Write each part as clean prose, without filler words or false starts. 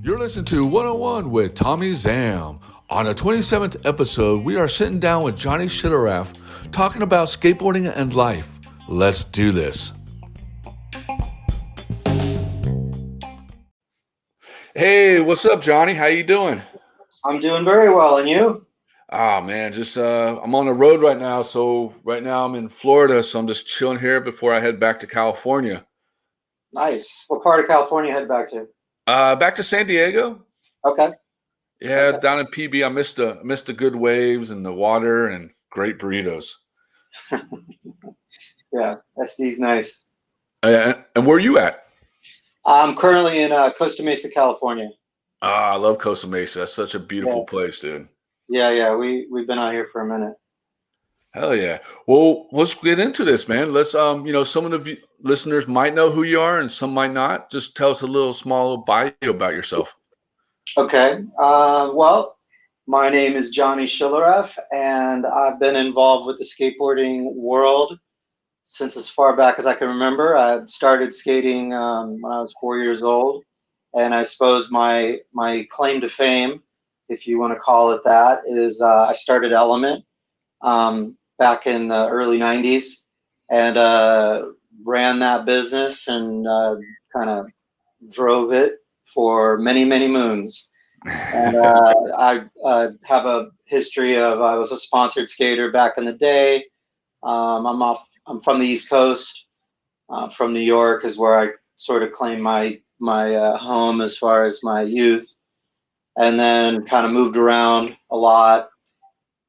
You're listening to 101 with Tommie Zam. On the 27th episode, we are sitting down with Johnny Schillereff talking about skateboarding and life. Let's do this. Hey, what's up, Johnny? How you doing? I'm doing very well, and you? Ah, man, just I'm on the road right now. So right now I'm in Florida, so I'm just chilling here before I head back to California. Nice. What part of California head back to? Back to San Diego. Okay. Yeah, down in PB. I missed the good waves and the water and great burritos. Yeah, SD's nice. And where are you at? I'm currently in Costa Mesa, California. Ah, I love Costa Mesa. That's such a beautiful place, dude. Yeah. We've been out here for a minute. Hell yeah. Well, let's get into this, man. Let's some of the listeners might know who you are and some might not. Just tell us a little small bio about yourself. Okay. Well, my name is Johnny Schillereff, and I've been involved with the skateboarding world since as far back as I can remember. I started skating when I was 4 years old, and I suppose my claim to fame, if you want to call it that, is I started Element back in the early 90s and ran that business and kind of drove it for many, many moons. And I have a history of I was a sponsored skater back in the day. I'm from the East Coast. From New York is where I sort of claim my home as far as my youth, and then kind of moved around a lot,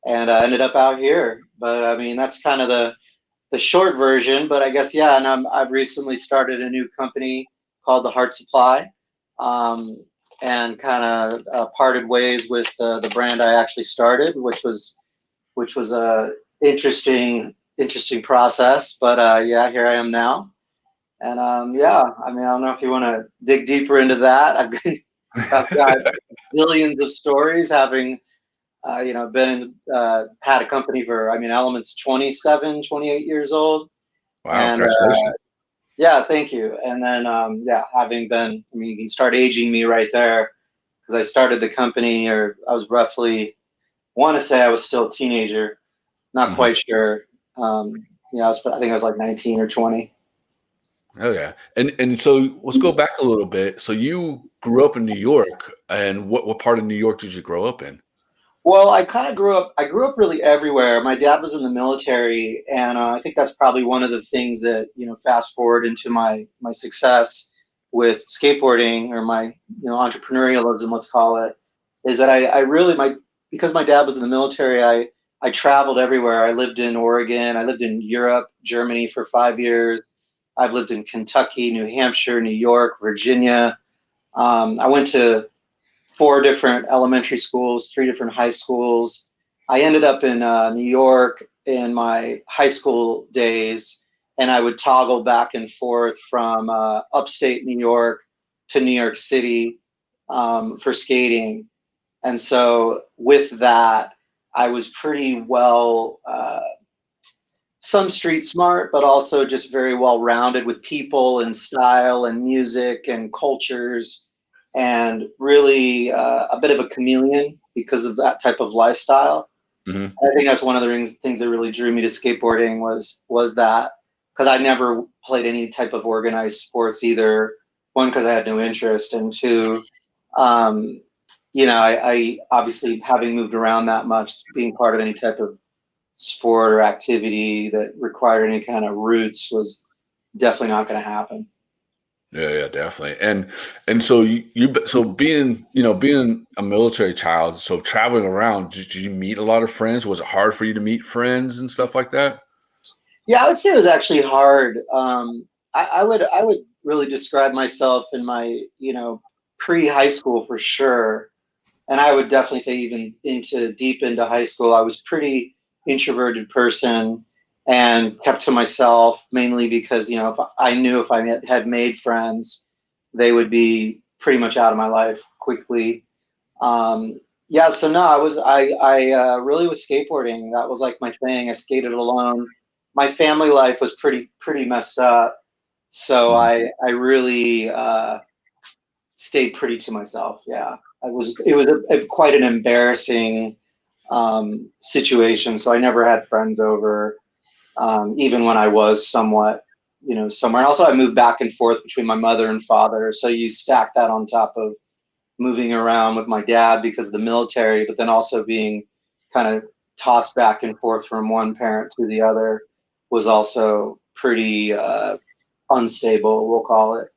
and I ended up out here. But I mean, that's kind of the short version. But I guess yeah, and I've recently started a new company called the Heart Supply, and kind of parted ways with the brand I actually started, which was a interesting process. But yeah, here I am now. And yeah, I mean, I don't know if you want to dig deeper into that. I've got zillions of stories having, been had a company for, I mean, Element's 27, 28 years old. Wow, And congratulations. yeah, thank you. And then, yeah, having been, I mean, you can start aging me right there because I started the company, or I was roughly, want to say I was still a teenager, not quite sure. Yeah, I think I was like 19 or 20. Oh yeah. And so let's go back a little bit. So you grew up in New York, and what part of New York did you grow up in? Well, I kind of grew up. I grew up really everywhere. My dad was in the military, and I think that's probably one of the things that fast forward into my success with skateboarding, or my entrepreneurialism, let's call it, is that I really because my dad was in the military. I traveled everywhere. I lived in Oregon. I lived in Europe, Germany for 5 years. I've lived in Kentucky, New Hampshire, New York, Virginia. I went to 4 different elementary schools, 3 different high schools. I ended up in New York in my high school days, and I would toggle back and forth from upstate New York to New York City for skating. And so with that, I was pretty well, some street smart, but also just very well rounded with people and style and music and cultures, and really a bit of a chameleon because of that type of lifestyle. Mm-hmm. I think that's one of the things that really drew me to skateboarding was that, because I never played any type of organized sports either. One, because I had no interest, and two, I obviously, having moved around that much, being part of any type of sport or activity that required any kind of roots was definitely not going to happen. Yeah, definitely. And so so being a military child, so traveling around, did you meet a lot of friends? Was it hard for you to meet friends and stuff like that? Yeah, I would say it was actually hard. I would really describe myself in my pre-high school for sure, and I would definitely say even deep into high school, I was pretty introverted person and kept to myself, mainly because if I knew if I had made friends, they would be pretty much out of my life quickly. Yeah, so no, I really was skateboarding. That was like my thing. I skated alone. My family life was pretty messed up. So Mhm. I really stayed pretty to myself. Yeah, it was quite an embarrassing situation. So I never had friends over, even when I was somewhat, somewhere. And also, I moved back and forth between my mother and father. So you stack that on top of moving around with my dad because of the military, but then also being kind of tossed back and forth from one parent to the other was also pretty unstable, we'll call it.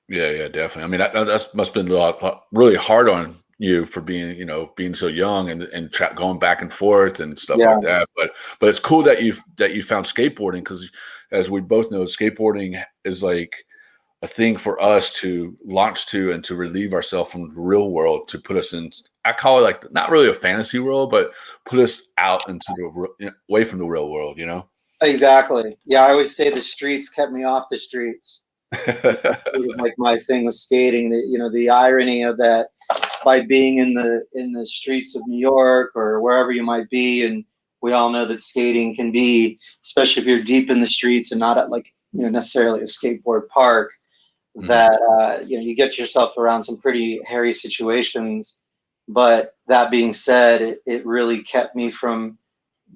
Yeah, yeah, definitely. I mean, that must have been really hard on you for being, being so young and going back and forth and stuff Yeah, like that. But it's cool that you found skateboarding because, as we both know, skateboarding is like a thing for us to launch to and to relieve ourselves from the real world to put us in. I call it like not really a fantasy world, but put us out into away from the real world. exactly. Yeah, I always say the streets kept me off the streets. Sort of like my thing with skating, the irony of that, by being in the streets of New York or wherever you might be, and we all know that skating can be, especially if you're deep in the streets and not at like necessarily a skateboard park, Mhm. that you get yourself around some pretty hairy situations. But that being said, it really kept me from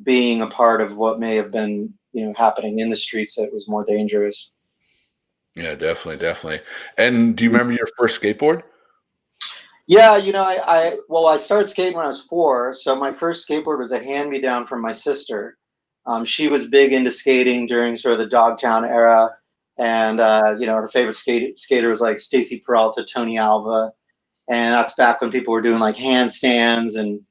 being a part of what may have been happening in the streets that was more dangerous. Yeah, definitely, definitely. And do you remember your first skateboard? Yeah, I started skating when I was 4. So my first skateboard was a hand-me-down from my sister. She was big into skating during sort of the Dogtown era, and her favorite skater was like Stacy Peralta, Tony Alva, and that's back when people were doing like handstands, and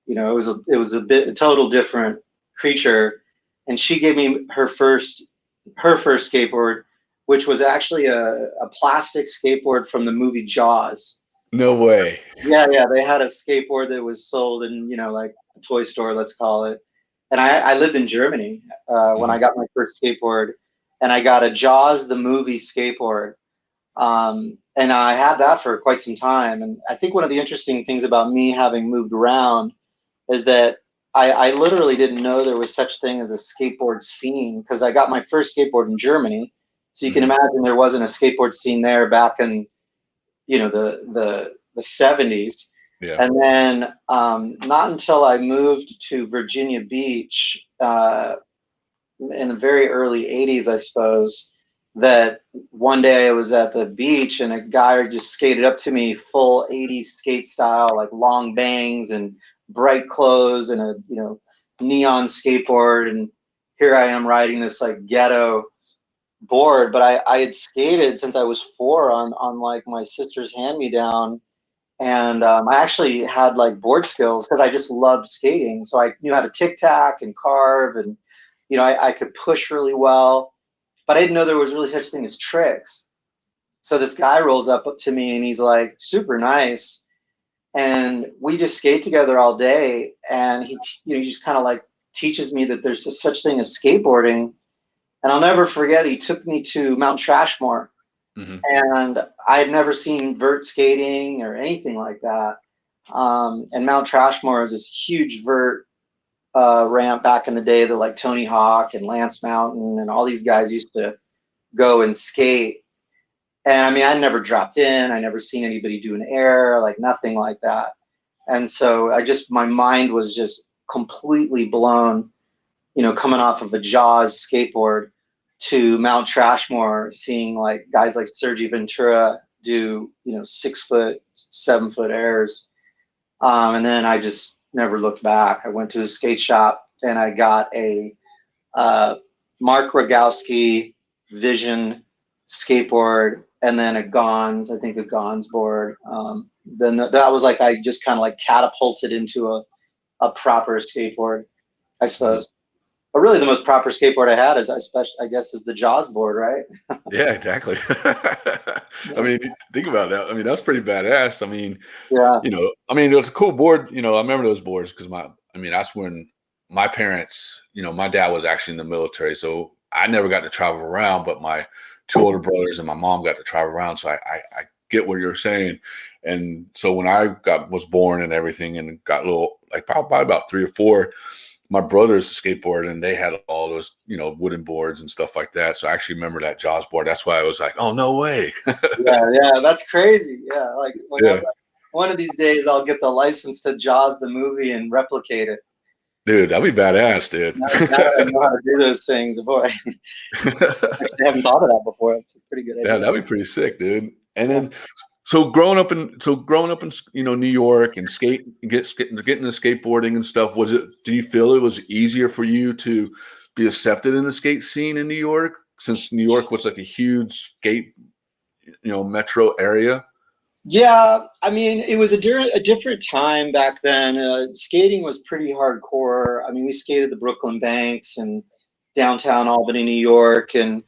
it was a total different creature. And she gave me her first skateboard, which was actually a plastic skateboard from the movie Jaws. No way. Yeah, yeah, they had a skateboard that was sold in, like a toy store, let's call it. And I lived in Germany when I Mhm. got my first skateboard, and I got a Jaws the movie skateboard. And I had that for quite some time. And I think one of the interesting things about me having moved around is that I literally didn't know there was such thing as a skateboard scene because I got my first skateboard in Germany. So you can Mhm. imagine there wasn't a skateboard scene there back in the 70s. Yeah. And then not until I moved to Virginia Beach in the very early 80s, I suppose, that one day I was at the beach and a guy just skated up to me full 80s skate style, like long bangs and bright clothes and a neon skateboard. And here I am riding this like ghetto board, but I had skated since I was 4 on like my sister's hand me down, and I actually had like board skills because I just loved skating. So I knew how to tic tac and carve, and I could push really well, but I didn't know there was really such thing as tricks. So this guy rolls up to me and he's like super nice, and we just skate together all day, and he just kind of like teaches me that there's such thing as skateboarding. And I'll never forget, he took me to Mount Trashmore, Mhm. and I had never seen vert skating or anything like that. And Mount Trashmore is this huge vert ramp back in the day that like Tony Hawk and Lance Mountain and all these guys used to go and skate. And I mean, I never dropped in. I never seen anybody do an air, like nothing like that. And so my mind was just completely blown, coming off of a Jaws skateboard to Mount Trashmore, seeing like guys like Sergi Ventura do, 6 foot, 7 foot airs. And then I just never looked back. I went to a skate shop and I got a uh, Mark Rogowski Vision skateboard, and then I think a Gons board. Then that was like I just kind of like catapulted into a proper skateboard, I Mhm. suppose. But really, the most proper skateboard I had I guess, is the Jaws board, right? Yeah, exactly. I mean, think about that. I mean, that's pretty badass. I mean, Yeah. it was a cool board. I remember those boards because that's when my parents, my dad was actually in the military, so I never got to travel around, but my two older brothers and my mom got to travel around. So I get what you're saying. And so when I was born and everything and got a little, like probably about 3 or 4, my brother's skateboard, and they had all those, wooden boards and stuff like that. So I actually remember that Jaws board. That's why I was like, oh, no way. Yeah, that's crazy. Yeah, like Yeah. one of these days I'll get the license to Jaws the movie and replicate it. Dude, that'd be badass, dude. Now that I know how to do those things, boy, I haven't thought of that before. It's a pretty good idea. Yeah, that'd be pretty sick, dude. And then, so growing up in New York and getting into skateboarding and stuff, do you feel it was easier for you to be accepted in the skate scene in New York, since New York was like a huge skate, metro area? Yeah, I mean, it was a different time back then. Skating was pretty hardcore. I mean, we skated the Brooklyn Banks and downtown Albany, New York, and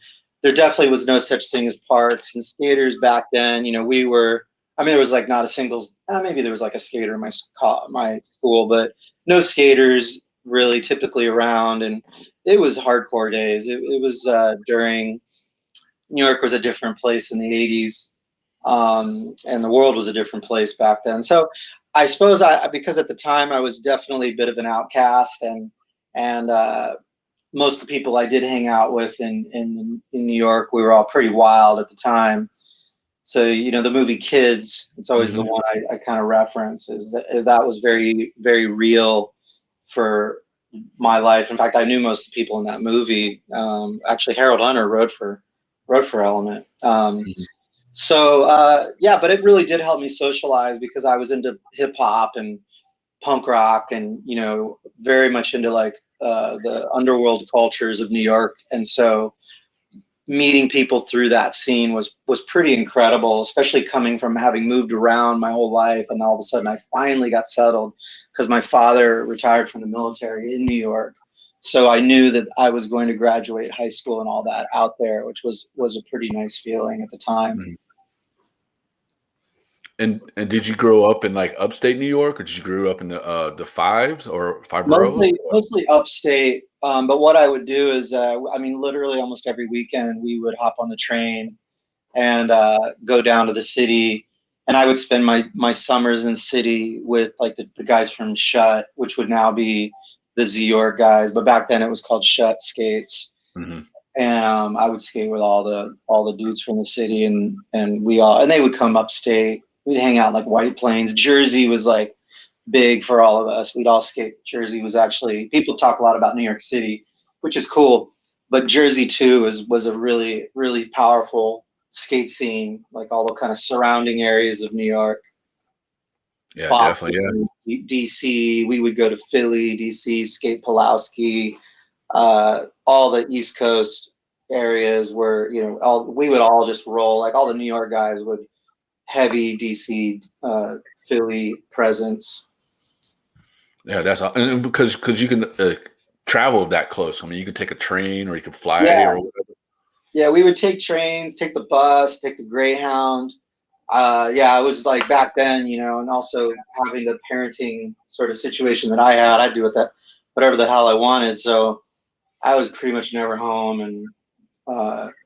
there definitely was no such thing as parks. And skaters back then, we were. I mean, there was like not a single. Maybe there was like a skater in my school, but no skaters really typically around. And it was hardcore days. It was during New York was a different place in the '80s. And the world was a different place back then. So I suppose because at the time I was definitely a bit of an outcast, and most of the people I did hang out with in New York, we were all pretty wild at the time. So, the movie Kids, it's always the one I kind of reference, is that was very, very real for my life. In fact, I knew most of the people in that movie. Actually, Harold Hunter wrote for Element. So yeah, but it really did help me socialize, because I was into hip hop and punk rock, and very much into like the underworld cultures of New York. And so meeting people through that scene was pretty incredible, especially coming from having moved around my whole life, and all of a sudden I finally got settled because my father retired from the military in New York. So I knew that I was going to graduate high school and all that out there, which was a pretty nice feeling at the time. And did you grow up in like upstate New York, or did you grow up in the fives or five boroughs? Mostly upstate. But what I would do is, I mean, literally almost every weekend we would hop on the train and go down to the city, and I would spend my summers in the city with like the guys from Shut, which would now be the Z York guys, but back then it was called Shut Skates. And I would skate with all the dudes from the city, and they would come upstate. We'd hang out in like White Plains. Jersey was like big for all of us. We'd all skate. Jersey was actually, people talk a lot about New York City, which is cool, but Jersey too was a really, really powerful skate scene, like all the kind of surrounding areas of New York. Yeah, Boston, definitely. Yeah. DC. We would go to Philly, DC, skate Pulaski, all the East Coast areas where, we would all just roll. Like all the New York guys would heavy DC, Philly presence. Yeah, that's and because you can travel that close. I mean, you could take a train, or you could fly, or whatever. Yeah, we would take trains, take the bus, take the Greyhound. Yeah, it was like back then, and also having the parenting sort of situation that I had, I'd do with that whatever the hell I wanted. So I was pretty much never home, and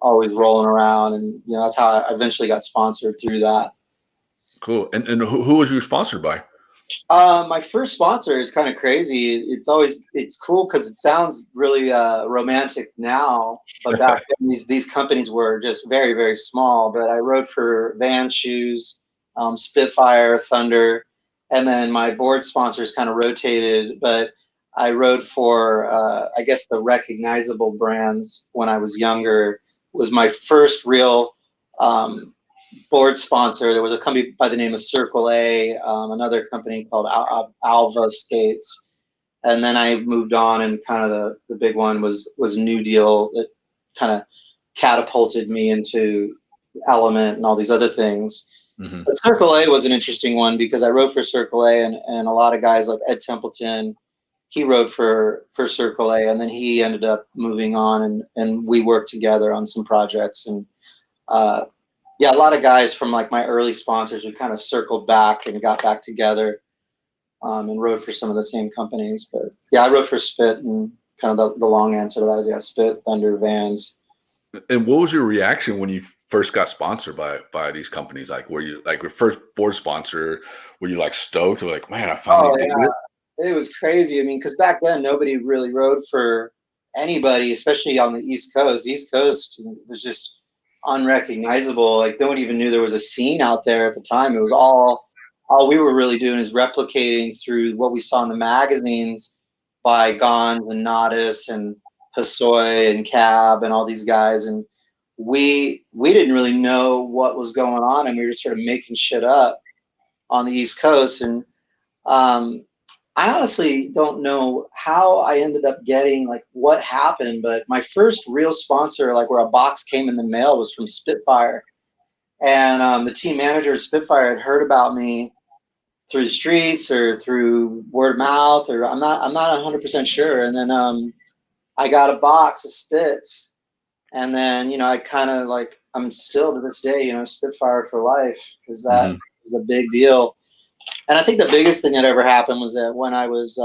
always rolling around, and that's how I eventually got sponsored through that. Cool. And who was you sponsored by? My first sponsor is kind of crazy. It's cool because it sounds really romantic now, but back then these companies were just very, very small. But I rode for Van Shoes, Spitfire, Thunder, and then my board sponsors kind of rotated. But I rode for I guess the recognizable brands when I was younger. Was my first real board sponsor. There was a company by the name of Circle A, another company called Alva Skates, and then I moved on, and kind of the big one was New Deal, that kind of catapulted me into Element and all these other things. But Circle A was an interesting one because I rode for Circle A, and a lot of guys like Ed Templeton, he rode for Circle A, and then he ended up moving on, and we worked together on some projects. And yeah, a lot of guys from like my early sponsors, we kind of circled back and got back together, and rode for some of the same companies. But yeah, I rode for Spit, and kind of the long answer to that is, yeah, Spit, Thunder, Vans. And what was your reaction when you first got sponsored by these companies? Like, were you like your first board sponsor? Were you like stoked, or like, man, I finally did it? it was crazy. I mean, because back then nobody really rode for anybody, especially on the East Coast. The East Coast was just unrecognizable. Like no one even knew there was a scene out there at the time. It was all we were really doing is replicating through what we saw in the magazines by Gons and Nodis and Hosoi and Cab and all these guys. And we didn't really know what was going on, and we were sort of making shit up on the East Coast. And I honestly don't know how I ended up getting, like, what happened, but my first real sponsor, like where a box came in the mail, was from Spitfire. And the team manager of Spitfire had heard about me through the streets or through word of mouth, or I'm not 100% sure. And then I got a box of Spits, and then I kind of, like, I'm still to this day Spitfire for life, because that was a big deal. And I think the biggest thing that ever happened was that when I was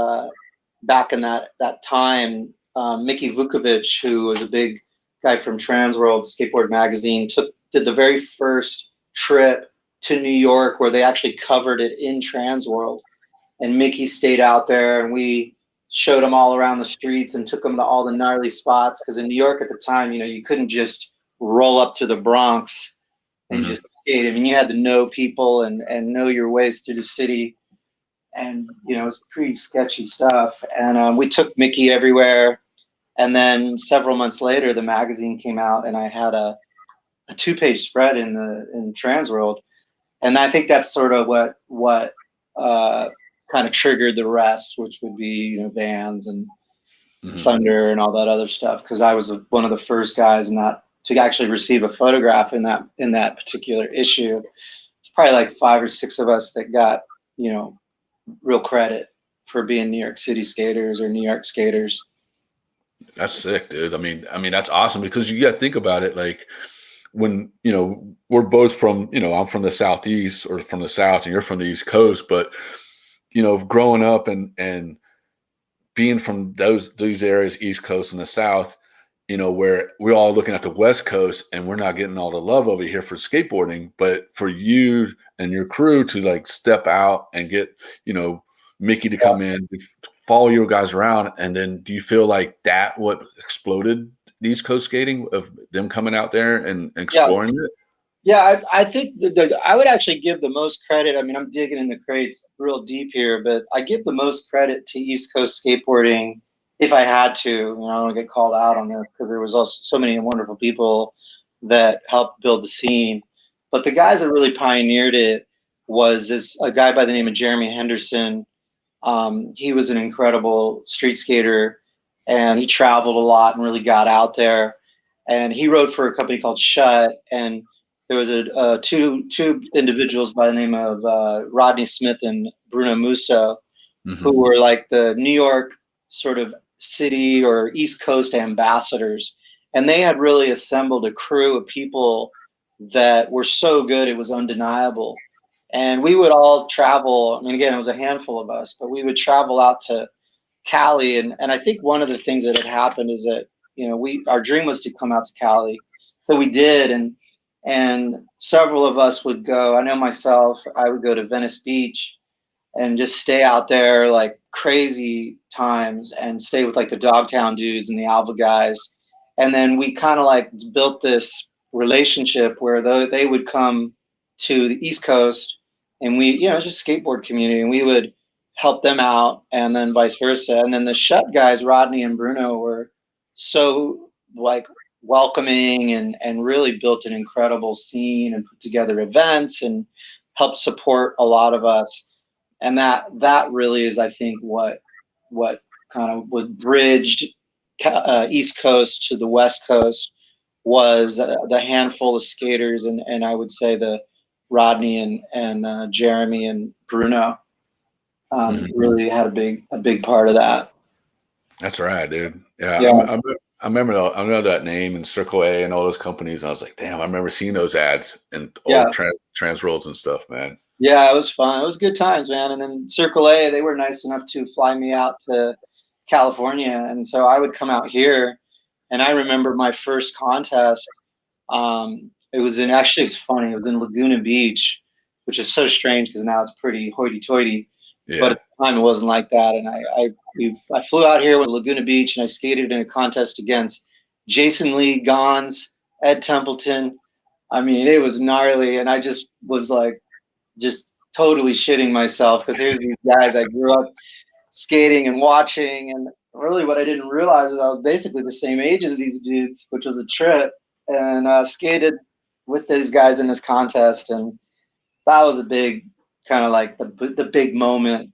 back in that time, Mickey Vukovic, who was a big guy from Transworld Skateboard Magazine, did the very first trip to New York where they actually covered it in Transworld. And Mickey stayed out there, and we showed him all around the streets and took him to all the gnarly spots. Because in New York at the time, you couldn't just roll up to the Bronx and just skate. I mean, you had to know people and know your ways through the city. And, it was pretty sketchy stuff. And we took Mickey everywhere. And then several months later, the magazine came out, and I had a 2-page spread in Transworld. And I think that's sort of what kind of triggered the rest, which would be, Vans and Thunder and all that other stuff. Because I was one of the first guys to actually receive a photograph in that particular issue. It's probably like 5 or 6 of us that got, real credit for being New York City skaters or New York skaters. That's sick, dude. I mean, that's awesome, because you got to think about it. Like, when, we're both from, I'm from the Southeast, or from the South, and you're from the East Coast, but, growing up and being from these areas, East Coast and the South, where we're all looking at the West Coast, and we're not getting all the love over here for skateboarding. But for you and your crew to, like, step out and get, Mickey to come in, follow your guys around, and then do you feel like that what exploded the East Coast skating, of them coming out there and exploring it? Yeah, I think I would actually give the most credit. I mean, I'm digging in the crates real deep here, but I give the most credit to East Coast skateboarding if I had to. I don't get called out on this, because there was also so many wonderful people that helped build the scene. But the guys that really pioneered it was a guy by the name of Jeremy Henderson. He was an incredible street skater, and he traveled a lot and really got out there. And he rode for a company called Shut, and there was two individuals by the name of Rodney Smith and Bruno Musso, who were like the New York sort of city or East Coast ambassadors. And they had really assembled a crew of people that were so good, it was undeniable. And we would all travel. I mean, again, it was a handful of us, but we would travel out to Cali. And I think one of the things that had happened is that, our dream was to come out to Cali. So we did. And several of us would go. I know myself, I would go to Venice Beach and just stay out there like crazy times, and stay with like the Dogtown dudes and the Alva guys. And then we kind of like built this relationship where they would come to the East Coast, and we, just skateboard community, and we would help them out, and then vice versa. And then the Shut guys, Rodney and Bruno, were so like welcoming and really built an incredible scene and put together events and helped support a lot of us. And that really is, I think, what kind of was bridged East Coast to the West Coast, was the handful of skaters, and I would say the Rodney and Jeremy and Bruno really had a big part of that. That's right, dude. Yeah. I remember that name and Circle A and all those companies. And I was like, damn, I remember seeing those ads and old Transworlds and stuff, man. Yeah, it was fun. It was good times, man. And then Circle A, they were nice enough to fly me out to California. And so I would come out here, and I remember my first contest. It's funny. It was in Laguna Beach, which is so strange because now it's pretty hoity-toity. but Yeah. at the time it wasn't like that. And I flew out here with Laguna Beach, and I skated in a contest against Jason Lee, Gons, Ed Templeton. I mean, it was gnarly, and I just was like, just totally shitting myself, because here's these guys I grew up skating and watching, and really what I didn't realize is I was basically the same age as these dudes, which was a trip, and skated with those guys in this contest, and that was a big kind of like the big moment.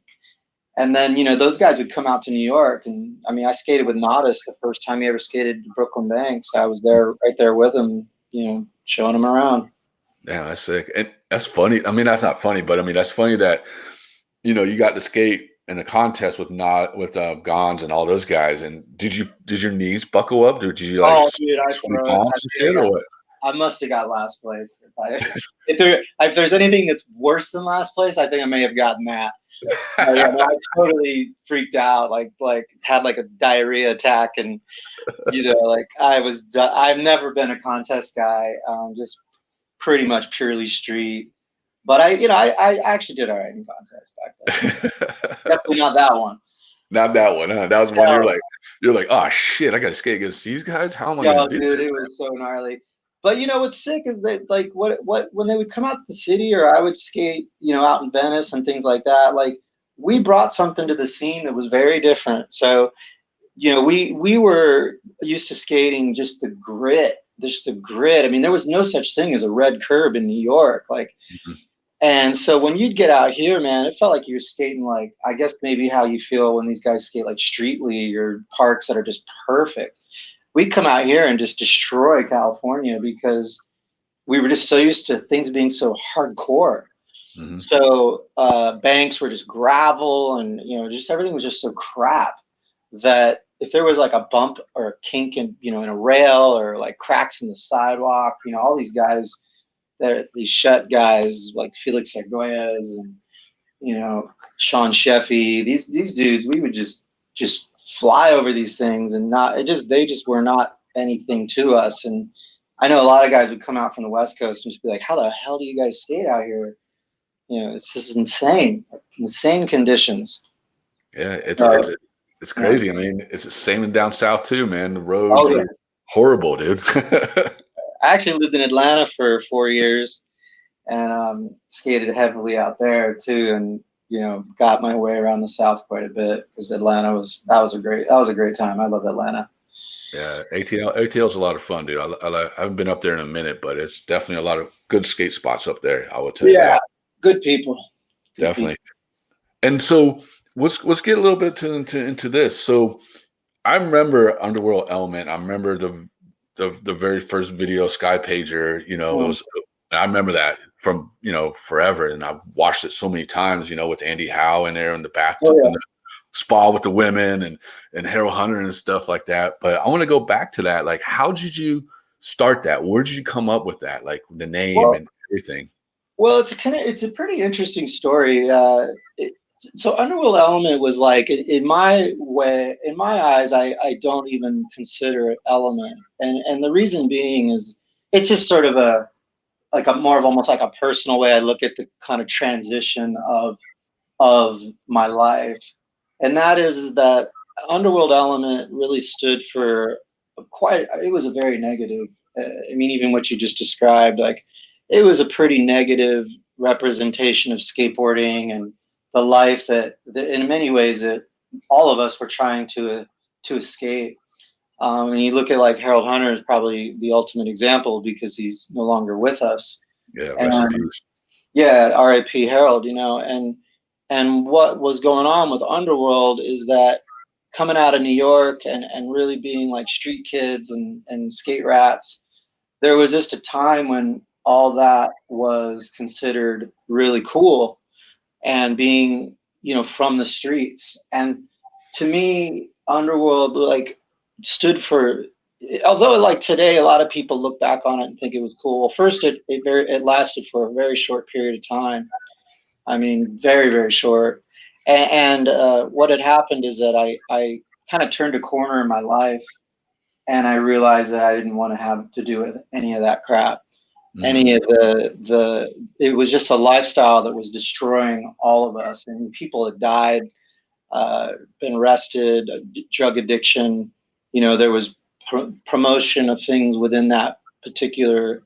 And then, you know, those guys would come out to New York, and I mean, I skated with Nodis the first time he ever skated Brooklyn Banks. I was there, right there with him, you know, showing him around. Damn, that's sick. And that's funny. I mean, that's not funny, but I mean, that's funny that, you know, you got to skate in a contest with Gons and all those guys. And did your knees buckle up? Did you like Oh, dude, I swing froze. palms and shit, or what? I must have got last place. If there's anything that's worse than last place, I think I may have gotten that. Yeah, no, I totally freaked out, like had like a diarrhea attack, and you know, like I've never been a contest guy, just pretty much purely street. But I actually did all right in contests back then. Definitely not that one. Not that one, huh? That was one No, you're like, oh shit, I gotta skate against these guys. How am I no, gonna do dude, this? it was so gnarly. But you know what's sick is that, like, what when they would come out to the city, or I would skate, you know, out in Venice and things like that, like we brought something to the scene that was very different. So, you know, we were used to skating just the grit, just the grit. I mean, there was no such thing as a red curb in New York, like. Mhm. And so when you'd get out here, man, it felt like you were skating, like, I guess maybe how you feel when these guys skate like street league or parks that are just perfect. We'd come out here and just destroy California, because we were just so used to things being so hardcore. Mhm. So banks were just gravel, and you know, just everything was just so crap that if there was like a bump or a kink in, you know, in a rail, or like cracks in the sidewalk, you know, all these guys, these shut guys like Felix Arguelles and, you know, Sean Sheffy, these dudes, we would just fly over these things, and not it just they just were not anything to us. And I know a lot of guys would come out from the West Coast and just be like, how the hell do you guys skate out here? You know, it's just insane conditions. Yeah, So, it's yeah. crazy. I mean, it's the same down south too, man. The roads Oh yeah. are horrible, dude. I actually lived in Atlanta for 4 years, and skated heavily out there too, and you know, got my way around the South quite a bit, because Atlanta that was a great time. I love Atlanta. Yeah, ATL is a lot of fun, dude. I haven't been up there in a minute, but it's definitely a lot of good skate spots up there. I will tell you Yeah, that. good people. Good people. Definitely. And so let's get a little bit into this. So I remember Underworld Element. I remember the very first video, Sky Pager. You know, it was. I remember that from, you know, forever, and I've watched it so many times. You know, with Andy Howe in there in the back Oh in yeah. the spa with the women, and Harold Hunter and stuff like that. But I want to go back to that. Like, how did you start that? Where did you come up with that? Like the name Well, and everything. well, it's a pretty interesting story. So Underworld Element was like, in my way, in my eyes, I don't even consider it Element, and the reason being is it's just sort of a like a more of almost like a personal way I look at the kind of transition of my life, and that is that Underworld Element really stood for quite. It was a very negative. I mean, even what you just described, like it was a pretty negative representation of skateboarding and the life that in many ways that all of us were trying to escape. And you look at like Harold Hunter is probably the ultimate example, because he's no longer with us. Yeah, rest in And peace. yeah, R.I.P. Harold, you know, and what was going on with Underworld is that coming out of New York and really being like street kids and skate rats, there was just a time when all that was considered really cool, and being, you know, from the streets. And to me, Underworld like stood for, although like today a lot of people look back on it and think it was cool. Well, first it lasted for a very short period of time. I mean, very, very short. And what had happened is that I kind of turned a corner in my life, and I realized that I didn't want to have to do with any of that crap. any of it was just a lifestyle that was destroying all of us, and people had died, been arrested, drug addiction. There was promotion of things within that particular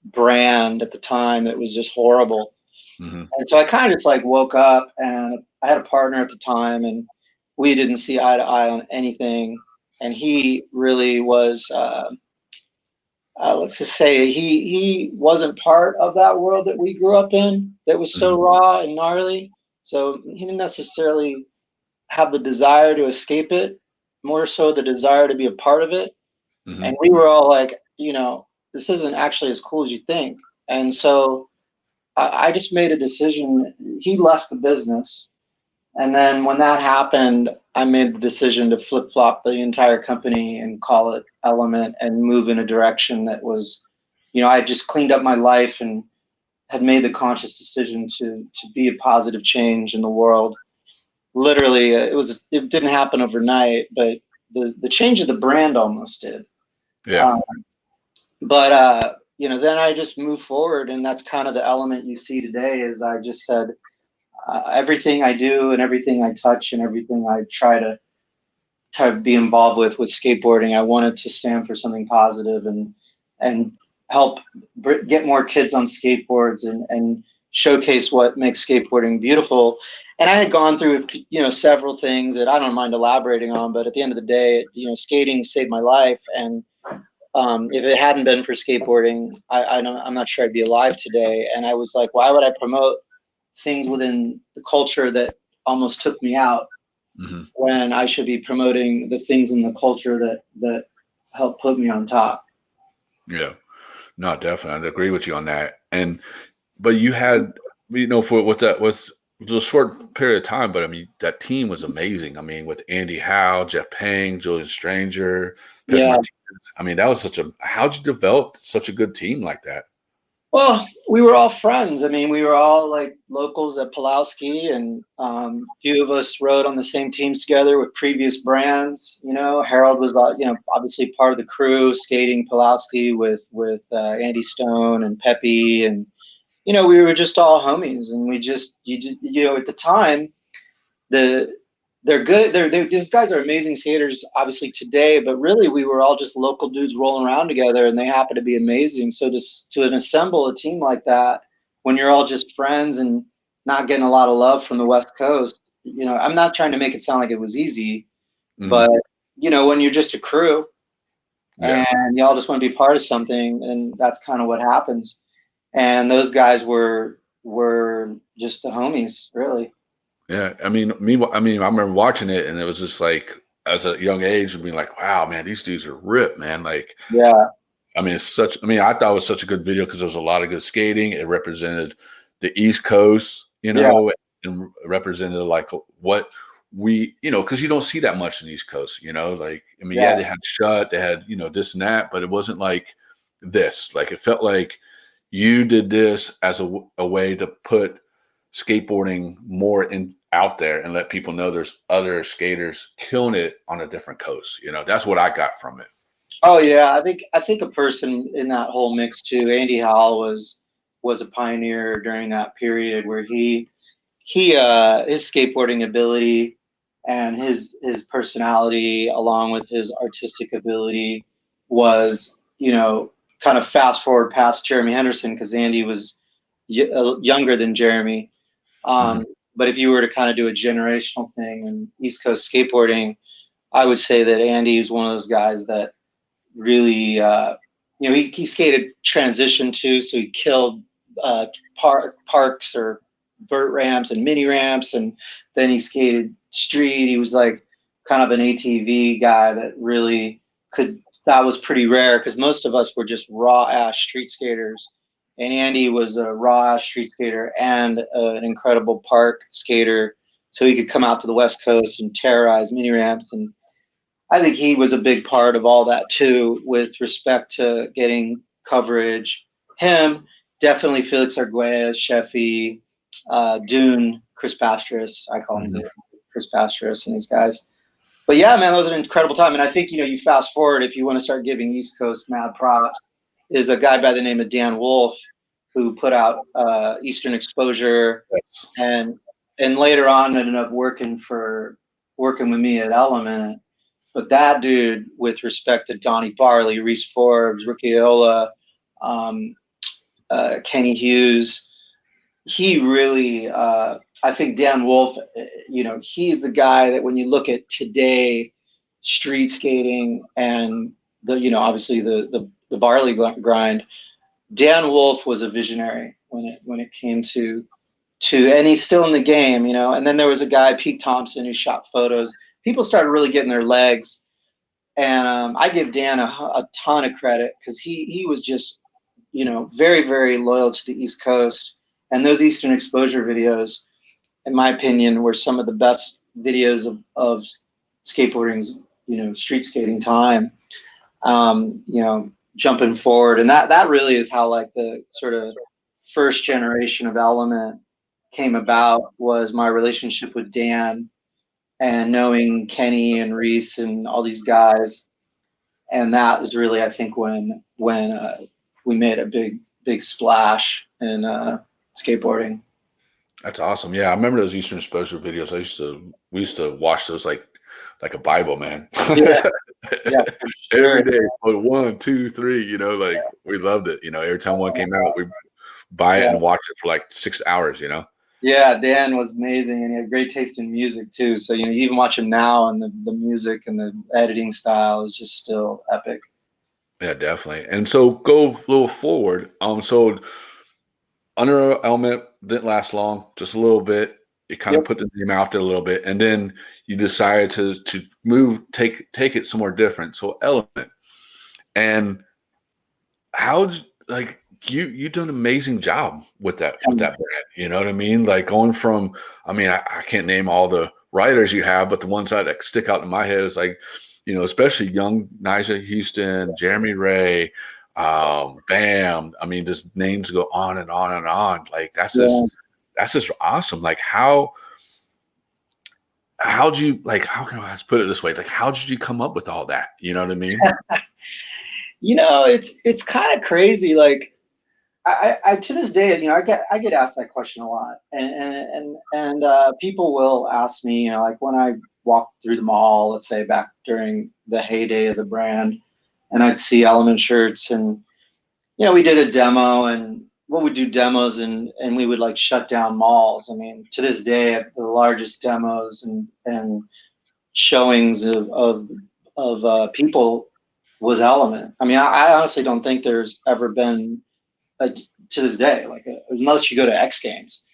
brand at the time that was just horrible. And so I kind of just like woke up, and I had a partner at the time, and we didn't see eye to eye on anything. And he really was, let's just say he wasn't part of that world that we grew up in that was so raw and gnarly. So he didn't necessarily have the desire to escape it, more so the desire to be a part of it. And we were all like, this isn't actually as cool as you think. And so I just made a decision. He left the business. And then when that happened, I made the decision to flip flop the entire company and call it Element and move in a direction that was, I just cleaned up my life and had made the conscious decision to be a positive change in the world. Literally, it didn't happen overnight, but the change of the brand almost did. Yeah. But then I just moved forward, and that's kind of the Element you see today. Is I just said everything I do and everything I touch and everything I try to be involved with skateboarding, I wanted to stand for something positive and help get more kids on skateboards and showcase what makes skateboarding beautiful. And I had gone through, several things that I don't mind elaborating on, but at the end of the day, skating saved my life. And if it hadn't been for skateboarding, I'm not sure I'd be alive today. And I was like, why would I promote things within the culture that almost took me out when I should be promoting the things in the culture that helped put me on top? Yeah, no, definitely. I'd agree with you on that. But you had, with it was a short period of time, but I mean, that team was amazing. I mean, with Andy Howe, Jeff Pang, Julian Stranger, Pep Martinez. I mean, that was how'd you develop such a good team like that? Well, we were all friends. I mean, we were all like locals at Pulowski, and a few of us rode on the same teams together with previous brands. Harold was, obviously part of the crew skating Pulowski with Andy Stone and Pepe, and we were just all homies, and we just at the time they're good. These guys are amazing skaters, obviously today, but really we were all just local dudes rolling around together, and they happen to be amazing. So to assemble a team like that when you're all just friends and not getting a lot of love from the West Coast, I'm not trying to make it sound like it was easy, but when you're just a crew and y'all just want to be part of something, and that's kind of what happens. And those guys were just the homies, really. Yeah, I mean, I remember watching it, and it was just like, as a young age, and being like, "Wow, man, these dudes are ripped, man!" Like, yeah. I mean, I thought it was such a good video because there was a lot of good skating. It represented the East Coast, and represented like what we, because you don't see that much in the East Coast, like, I mean, they had Shut, they had, this and that, but it wasn't like this. Like, it felt like you did this as a way to put skateboarding more out there and let people know there's other skaters killing it on a different coast. That's what I got from it. Oh yeah, I think a person in that whole mix too. Andy Howell was a pioneer during that period where his skateboarding ability and his personality, along with his artistic ability, was kind of fast forward past Jeremy Henderson, because Andy was younger than Jeremy. But if you were to kind of do a generational thing in East Coast skateboarding, I would say that Andy is one of those guys that really, he skated transition too. So he killed parks or vert ramps and mini ramps. And then he skated street. He was like kind of an ATV guy that really that was pretty rare, because most of us were just raw ass street skaters. And Andy was a raw street skater and an incredible park skater. So he could come out to the West Coast and terrorize mini ramps. And I think he was a big part of all that too, with respect to getting coverage. Him, definitely Felix Arguelles, Sheffy, Dune, Chris Pastris. I call him Chris Pastris and these guys. But yeah, man, that was an incredible time. And I think, you fast forward, if you want to start giving East Coast mad props, is a guy by the name of Dan Wolf, who put out Eastern Exposure, Yes. and later on ended up working with me at Element. But that dude, with respect to Donnie Barley, Reese Forbes, Ricky Iola, um, Kenny Hughes, he really, I think Dan Wolf, he's the guy that when you look at today, street skating and obviously the barley grind, Dan Wolf was a visionary when it came to, and he's still in the game, and then there was a guy, Pete Thompson, who shot photos. People started really getting their legs. And I give Dan a ton of credit, because he was just, very, very loyal to the East Coast. And those Eastern Exposure videos, in my opinion, were some of the best videos of skateboarding's, street skating time. Jumping forward. And that really is how, like, the sort of first generation of Element came about, was my relationship with Dan and knowing Kenny and Reese and all these guys. And that is really, I think, when we made a big splash in skateboarding. That's awesome. Yeah, I remember those Eastern Exposure videos. We used to watch those like a Bible, man. Yeah, yeah, sure. Every day, but 1, 2, 3. Like, we loved it. Every time one came out, we buy it and watch it for like 6 hours. Yeah, Dan was amazing, and he had great taste in music too. So you even watch him now, and the music and the editing style is just still epic. Yeah, definitely. And so go a little forward. So Under Element didn't last long, just a little bit. It kind of put the name out there a little bit, and then you decided to move, take it somewhere different. So Element, and how, like, you done an amazing job with that brand. You know what I mean? Like, going from, I can't name all the writers you have, but the ones that stick out in my head is like, especially young Nigel Houston, Jeremy Ray, Bam. Just names go on and on and on. Like, that's just awesome. Like, how'd you, like, how can I put it this way? Like, how did you come up with all that? You know what I mean? It's kind of crazy. Like, I to this day, I get asked that question a lot, and people will ask me, like, when I walk through the mall, let's say back during the heyday of the brand, and I'd see Element shirts, and we did a demo, and we would do demos, and we would, like, shut down malls. To this day, the largest demos and showings of people was Element. I honestly don't think there's ever been to this day, like, unless you go to X Games,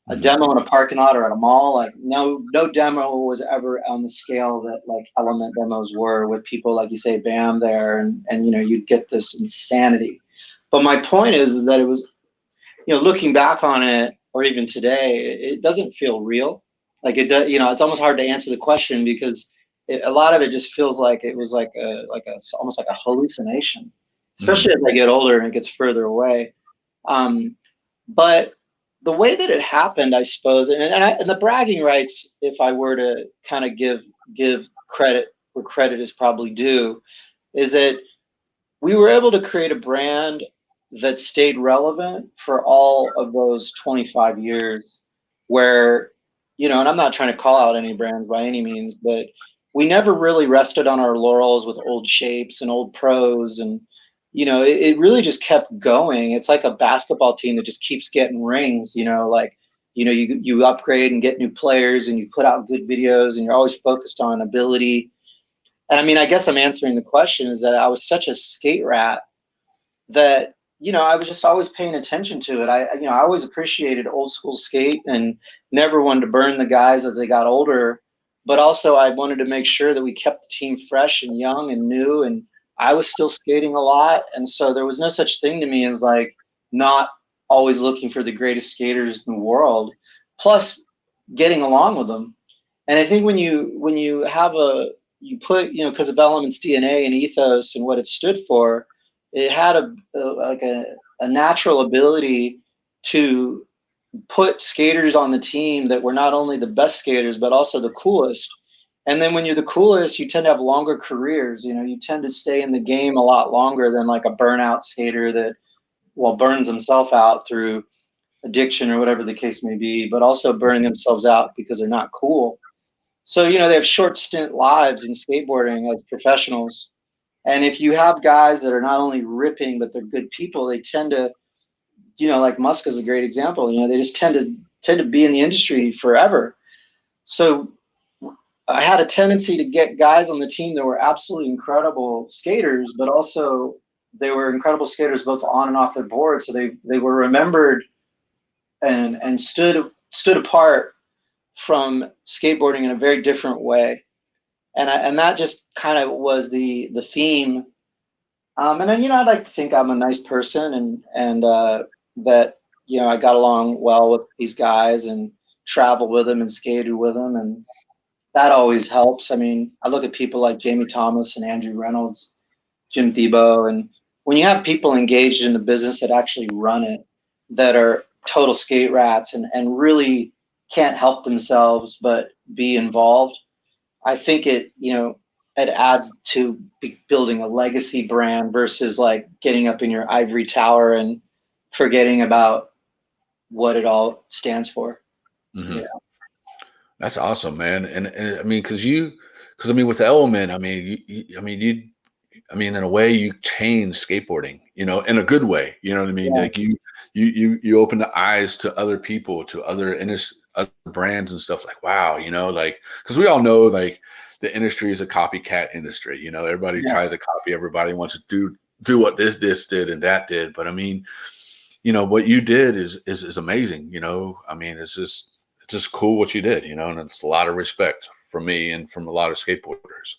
a demo in a parking lot or at a mall, like, no demo was ever on the scale that, like, Element demos were, with people, like you say, Bam there, and you'd get this insanity. But my point is that it was, looking back on it, or even today, it doesn't feel real. Like, it does, it's almost hard to answer the question, because a lot of it just feels like it was like almost like a hallucination, especially as I get older and it gets further away. But the way that it happened, I suppose, and the bragging rights, if I were to kind of give credit where credit is probably due, is that we were able to create a brand that stayed relevant for all of those 25 years, where, and I'm not trying to call out any brands by any means, but we never really rested on our laurels with old shapes and old pros, and it really just kept going. It's like a basketball team that just keeps getting rings, like, you upgrade and get new players, and you put out good videos, and you're always focused on ability. And I guess I'm answering the question, is that I was such a skate rat that, I was just always paying attention to it. I always appreciated old school skate, and never wanted to burn the guys as they got older. But also, I wanted to make sure that we kept the team fresh and young and new, and I was still skating a lot. And so there was no such thing to me as, like, not always looking for the greatest skaters in the world, plus getting along with them. And I think when you have you put, because of Element's DNA and ethos and what it stood for, it had a natural ability to put skaters on the team that were not only the best skaters, but also the coolest. And then when you're the coolest, you tend to have longer careers. You know, you tend to stay in the game a lot longer than like a burnout skater that, well, burns himself out through addiction or whatever the case may be, but also burning themselves out because they're not cool. So, you know, they have short stint lives in skateboarding as professionals. And if you have guys that are not only ripping, but they're good people, they tend to, you know, like Musk is a great example. You know, they just tend to be in the industry forever. So I had a tendency to get guys on the team that were absolutely incredible skaters, but also they were incredible skaters both on and off their board. So they were remembered and stood apart from skateboarding in a very different way. And that just kind of was the theme. And then, you know, I'd like to think I'm a nice person and that, you know, I got along well with these guys and traveled with them and skated with them. And that always helps. I mean, I look at people like Jamie Thomas and Andrew Reynolds, Jim Thiebaud, and when you have people engaged in the business that actually run it, that are total skate rats and really can't help themselves but be involved, I think it, you know, it adds to building a legacy brand versus like getting up in your ivory tower and forgetting about what it all stands for. Mm-hmm. Yeah. That's awesome, man. And I mean, because I mean, with the Element, I mean, in a way, you change skateboarding, you know, in a good way. You know what I mean? Yeah. Like you open the eyes to other people, to other brands and stuff. Like, wow, you know, like, because we all know like the industry is a copycat industry. You know, everybody Yeah. tries to copy everybody, wants to do what this did and that did. But I mean, you know, what you did is amazing. You know, I mean, it's just cool what you did. You know, and it's a lot of respect from me and from a lot of skateboarders.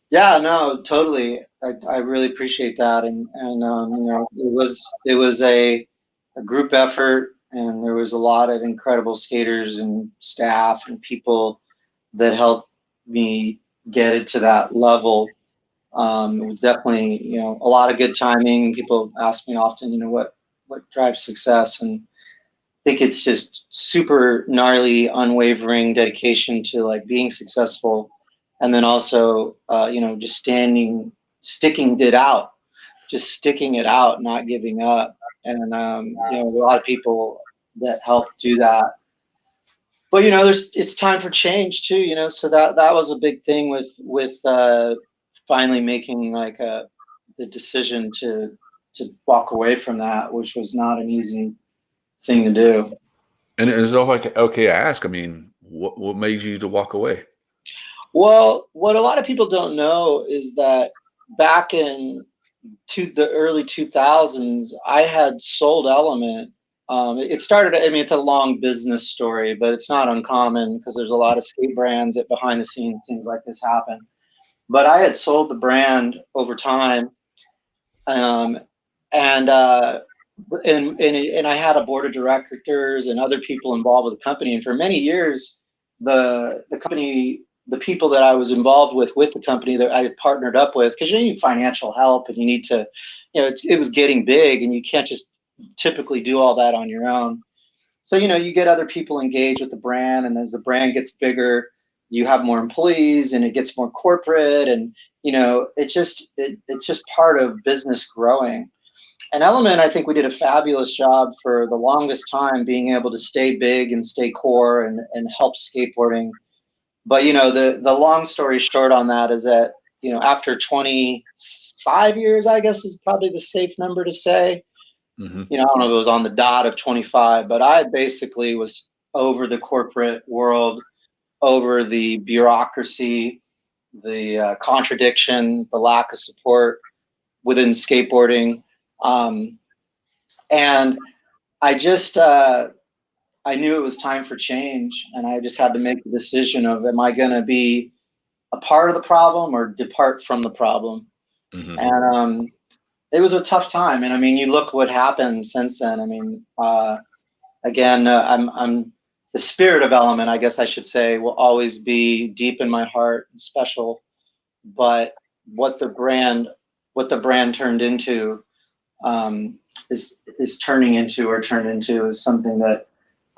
Yeah, no, totally. I really appreciate that. And you know, it was a group effort, and there was a lot of incredible skaters and staff and people that helped me get it to that level. It was definitely, you know, a lot of good timing. People ask me often, you know, what drives success, and I think it's just super gnarly, unwavering dedication to like being successful, and then also, you know, just sticking it out, just sticking it out, not giving up. And you know, a lot of people that help do that. But you know, it's time for change too. You know, so that was a big thing with finally making like the decision to walk away from that, which was not an easy thing to do. And is it okay to ask? I mean, what made you to walk away? Well, what a lot of people don't know is that back in the early 2000s, I had sold Element. It started, I mean, it's a long business story, but it's not uncommon because there's a lot of skate brands that behind the scenes things like this happen. But I had sold the brand over time, um, and and I had a board of directors and other people involved with the company. And for many years, the company, the people that I was involved with the company that I had partnered up with, because you need financial help and you need to, you know, it was getting big and you can't just typically do all that on your own. So, you know, you get other people engaged with the brand, and as the brand gets bigger, you have more employees and it gets more corporate, and you know, it's just part of business growing. And Element, I think we did a fabulous job for the longest time being able to stay big and stay core and help skateboarding. But you know, the long story short on that is that, you know, after 25 years, I guess is probably the safe number to say. Mm-hmm. You know, I don't know if it was on the dot of 25, but I basically was over the corporate world, over the bureaucracy, the contradiction, the lack of support within skateboarding. Um, and I just, I knew it was time for change, and I just had to make the decision of, am I going to be a part of the problem or depart from the problem? Mm-hmm. And it was a tough time. And I mean, you look what happened since then. I mean, again, I'm the spirit of Element, I guess I should say, will always be deep in my heart and special. But what the brand turned into, is turning into or turned into is something that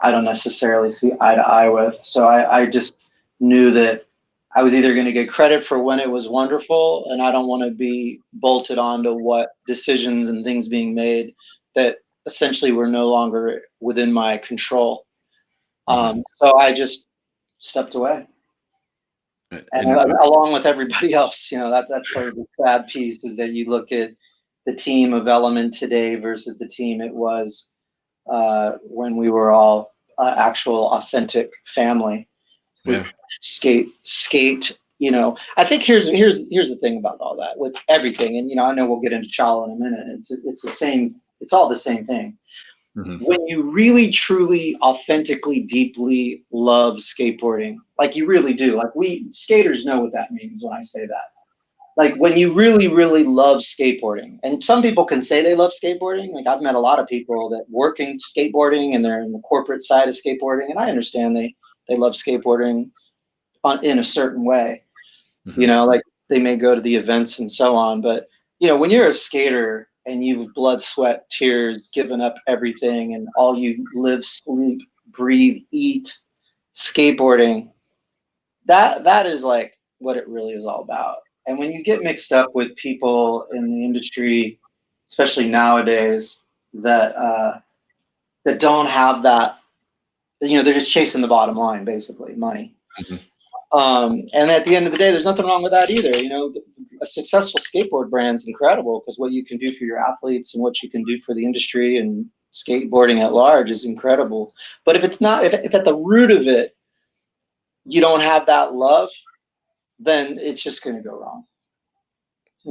I don't necessarily see eye to eye with. So I just knew that I was either going to get credit for when it was wonderful, and I don't want to be bolted onto what decisions and things being made that essentially were no longer within my control. So I just stepped away, and along with everybody else, that's sort of the sad piece, is that you look at the team of Element today versus the team it was when we were all actual authentic family. Yeah. Skate. I think here's the thing about all that with everything, and I know we'll get into Chala in a minute. It's the same. It's all the same thing. When you really, truly, authentically, deeply love skateboarding, like you really do, like we skaters know what that means when I say that. Like when you really, really love skateboarding, and some people can say they love skateboarding. Like I've met a lot of people that work in skateboarding and they're in the corporate side of skateboarding, and I understand they love skateboarding in a certain way. Like they may go to the events and so on, but when you're a skater and you've blood, sweat, tears, given up everything, and all you live, sleep, breathe, eat, skateboarding, that is like what it really is all about. And when you get mixed up with people in the industry, especially nowadays, that don't have that, they're just chasing the bottom line, basically, money. And at the end of the day, there's nothing wrong with that either. A successful skateboard brand is incredible, because what you can do for your athletes and what you can do for the industry and skateboarding at large is incredible. But if it's not, if at the root of it, you don't have that love, then it's just going to go wrong.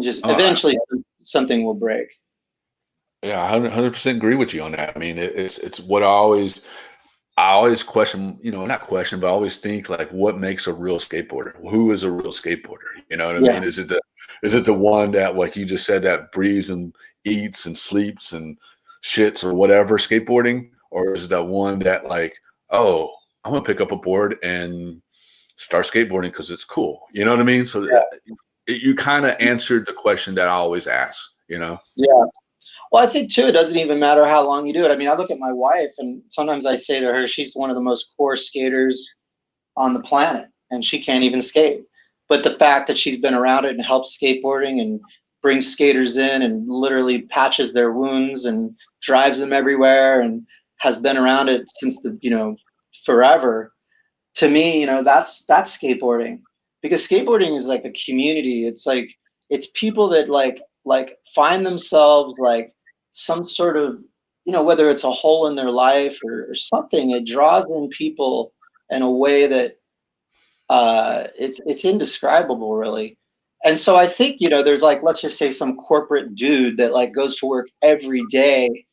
Just eventually something will break. Yeah, 100% agree with you on that. I mean, it's what I always question, not question, but I always think, like, what makes a real skateboarder? Who is a real skateboarder? You know what I mean? Is it the one that, like you just said, that breathes and eats and sleeps and shits or whatever skateboarding? Or is it that one that, like, oh, I'm going to pick up a board and start skateboarding because it's cool? You know what I mean? So you kind of answered the question that I always ask, Yeah. Well, I think too, it doesn't even matter how long you do it. I mean, I look at my wife, and sometimes I say to her, she's one of the most core skaters on the planet, and she can't even skate. But the fact that she's been around it and helps skateboarding and brings skaters in and literally patches their wounds and drives them everywhere and has been around it since forever. To me, that's skateboarding, because skateboarding is like a community. It's like, it's people that like find themselves like some sort of, whether it's a hole in their life or something, it draws in people in a way that it's indescribable, really. And so I think, there's like, let's just say some corporate dude that like goes to work every day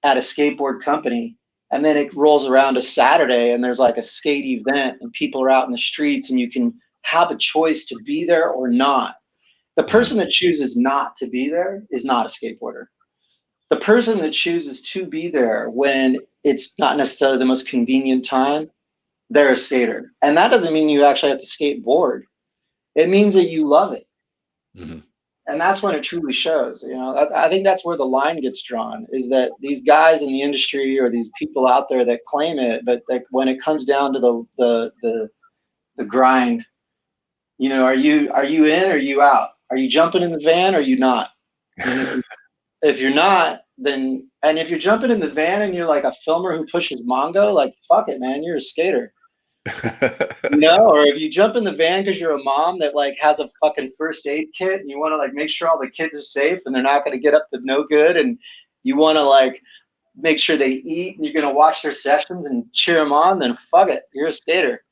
at a skateboard company, and then it rolls around to Saturday and there's like a skate event and people are out in the streets and you can have a choice to be there or not. The person that chooses not to be there is not a skateboarder. The person that chooses to be there when it's not necessarily the most convenient time, they're a skater. And that doesn't mean you actually have to skateboard. It means that you love it. And that's when it truly shows. I think that's where the line gets drawn, is that these guys in the industry or these people out there that claim it, but like when it comes down to the grind, are you in or are you out? Are you jumping in the van or are you not? If you're not, then, and if you're jumping in the van and you're like a filmer who pushes Mongo, like, fuck it, man, you're a skater. Or if you jump in the van because you're a mom that like has a fucking first aid kit and you want to like make sure all the kids are safe and they're not going to get up to no good, and you want to like make sure they eat and you're going to watch their sessions and cheer them on, then fuck it, you're a skater.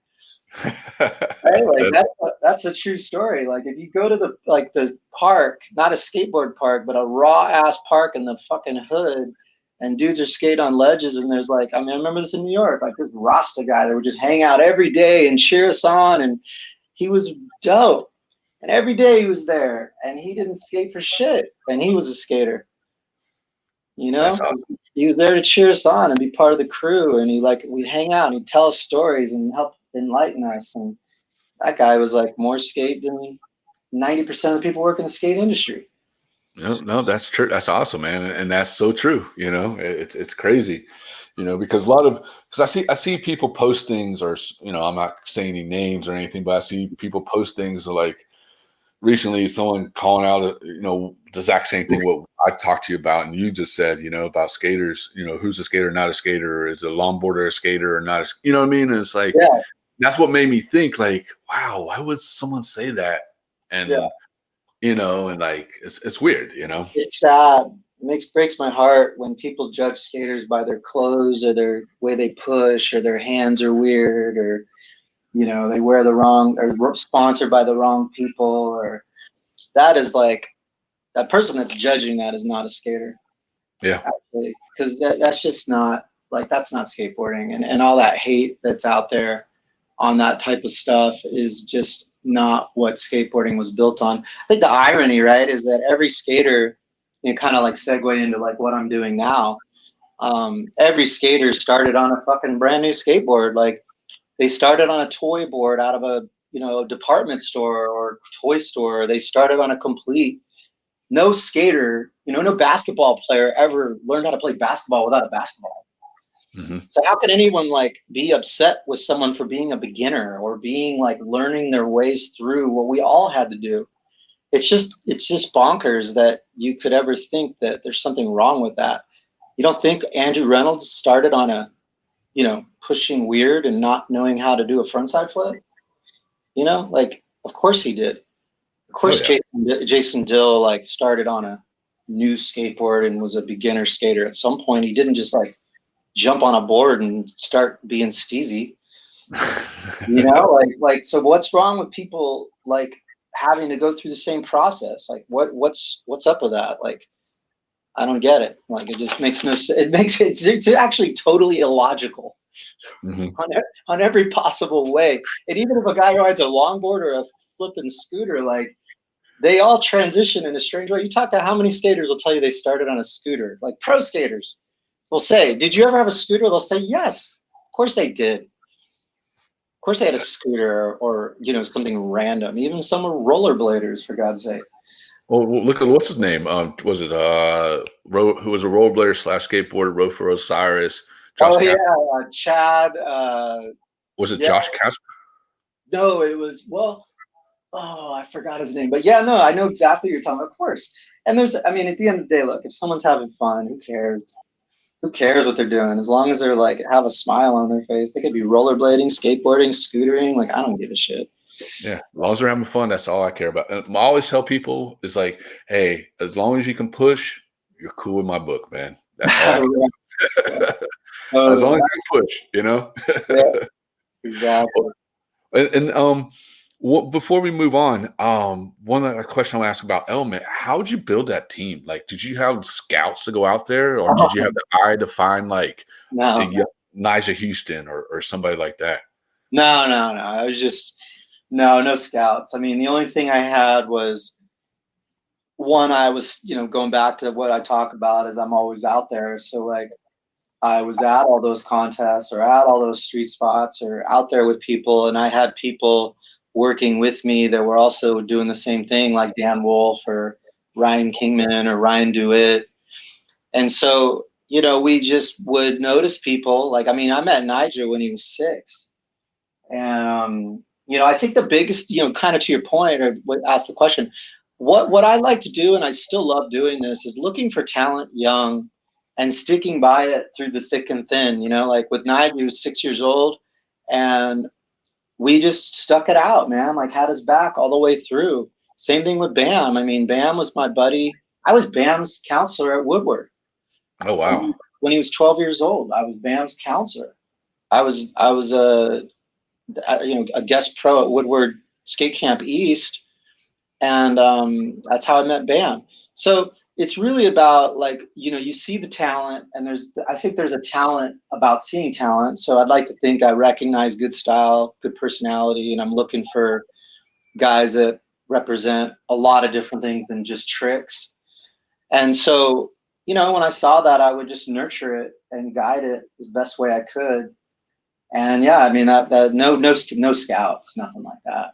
Right? Like that's a true story. Like if you go to the park, not a skateboard park, but a raw ass park in the fucking hood, and dudes are skate on ledges, and there's like, I remember this in New York, like this Rasta guy that would just hang out every day and cheer us on, and he was dope. And every day he was there, and he didn't skate for shit, and he was a skater. Awesome. He was there to cheer us on and be part of the crew, and we'd hang out and he'd tell us stories and help enlighten us. And that guy was like more skate than 90% of the people working in the skate industry. No, no, that's true. That's awesome, man, and that's so true. It's crazy, because a lot of because I see people post things, or I'm not saying any names or anything, but I see people post things like recently someone calling out, the exact same thing what I talked to you about, and you just said, about skaters, who's a skater, not a skater, is a longboarder a skater or not? You know what I mean? And it's like Yeah, that's what made me think, like, wow, why would someone say that? yeah. And and like it's weird, It's sad. It breaks my heart when people judge skaters by their clothes or their way they push or their hands are weird or they wear the wrong or sponsored by the wrong people or that is like that person that's judging that is not a skater Yeah. actually because that's just not like that's not skateboarding and all that hate that's out there on that type of stuff is just not what skateboarding was built on. I think the irony, right, is that every skater, kind of like segue into like what I'm doing now. Every skater started on a fucking brand new skateboard. Like they started on a toy board out of a department store or toy store. They started on a complete. No skater, no basketball player ever learned how to play basketball without a basketball. Mm-hmm. So how can anyone like be upset with someone for being a beginner or being like learning their ways through what we all had to do? It's just bonkers that you could ever think that there's something wrong with that. You don't think Andrew Reynolds started on a, pushing weird and not knowing how to do a frontside flip? Like of course he did. Of Oh course yeah. Jason Dill like started on a new skateboard and was a beginner skater. At some point he didn't just like jump on a board and start being steezy, like so what's wrong with people like having to go through the same process? Like what's up with that? Like I don't get it. Like it just makes no sense. It's actually totally illogical Mm-hmm. on every possible way. And even if a guy rides a longboard or a flipping scooter, like they all transition in a strange way. You talk to how many skaters will tell you they started on a scooter, like pro skaters will say, did you ever have a scooter? They'll say, yes, of course they did. Of course they had a scooter or something random. Even some were rollerbladers, for God's sake. Well, look at what's his name. Was it who was a rollerblader slash skateboarder, wrote for Osiris? Josh Oh yeah, Casper. Chad. Was it Yeah, Josh Casper? no, it was I forgot his name, but yeah, no, I know exactly what you're talking about. Of course, and I mean, at the end of the day, look, if someone's having fun, who cares? Who cares what they're doing? As long as they're like have a smile on their face, they could be rollerblading, skateboarding, scootering. Like I don't give a shit. Yeah, as long as they're having fun, that's all I care about. And I always tell people is like, hey, as long as you can push, you're cool with my book, man. That's all. As long as you can push, Yeah, exactly. And before we move on, one other question I'll ask about Element: how did you build that team? Like, did you have scouts to go out there, or did you have the eye to find like No, the Nigel Houston or somebody like that? no. I was just no scouts. I mean, the only thing I had was one. I was, going back to what I talk about is I'm always out there. So like I was at all those contests or at all those street spots or out there with people, and I had people working with me that were also doing the same thing, like Dan Wolf or Ryan Kingman or Ryan DeWitt. And so, we just would notice people. Like, I mean, I met Nigel when he was 6. And, I think the biggest, kind of to your point or ask the question, what I like to do, and I still love doing this, is looking for talent young and sticking by it through the thick and thin. Like with Nigel, he was 6 years old, and we just stuck it out, man. Like had his back all the way through. Same thing with Bam. I mean, Bam was my buddy. I was Bam's counselor at Woodward. Oh wow! When he was 12 years old, I was Bam's counselor. I was a guest pro at Woodward Skate Camp East, and that's how I met Bam. So it's really about like you see the talent, and I think there's a talent about seeing talent. So I'd like to think I recognize good style, good personality, and I'm looking for guys that represent a lot of different things than just tricks. And so when I saw that, I would just nurture it and guide it as best way I could. And yeah, I mean that no scouts, nothing like that.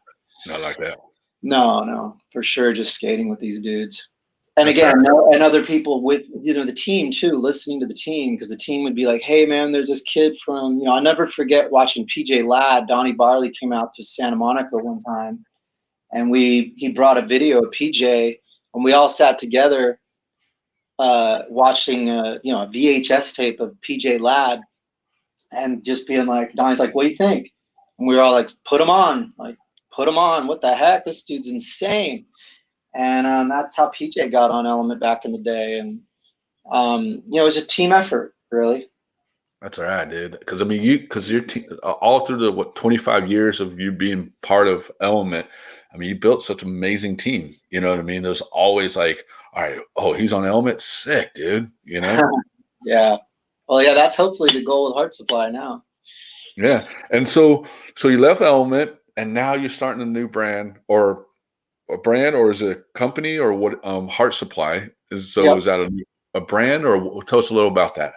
Not like that. No, for sure, just skating with these dudes. And That's again, right. and other people with, the team too, listening to the team, because the team would be like, hey man, there's this kid from, I'll never forget watching PJ Ladd. Donnie Barley came out to Santa Monica one time, and he brought a video of PJ, and we all sat together watching a VHS tape of PJ Ladd, and just being like, Donnie's like, what do you think? And we were all like, put him on, what the heck, this dude's insane. And that's how PJ got on Element back in the day. And it was a team effort, really. That's all right, dude. Because I mean, you're all through the 25 years of you being part of Element. I mean, you built such an amazing team. You know what I mean? There's always like, all right, oh, he's on Element, sick, dude. You know? Yeah. Well, yeah, that's hopefully the goal with Heart Supply now. Yeah. And so you left Element, and now you're starting a new brand, or a brand, or is it a company, or what? Heart Supply is. So Yep. is that a brand, or tell us a little about that?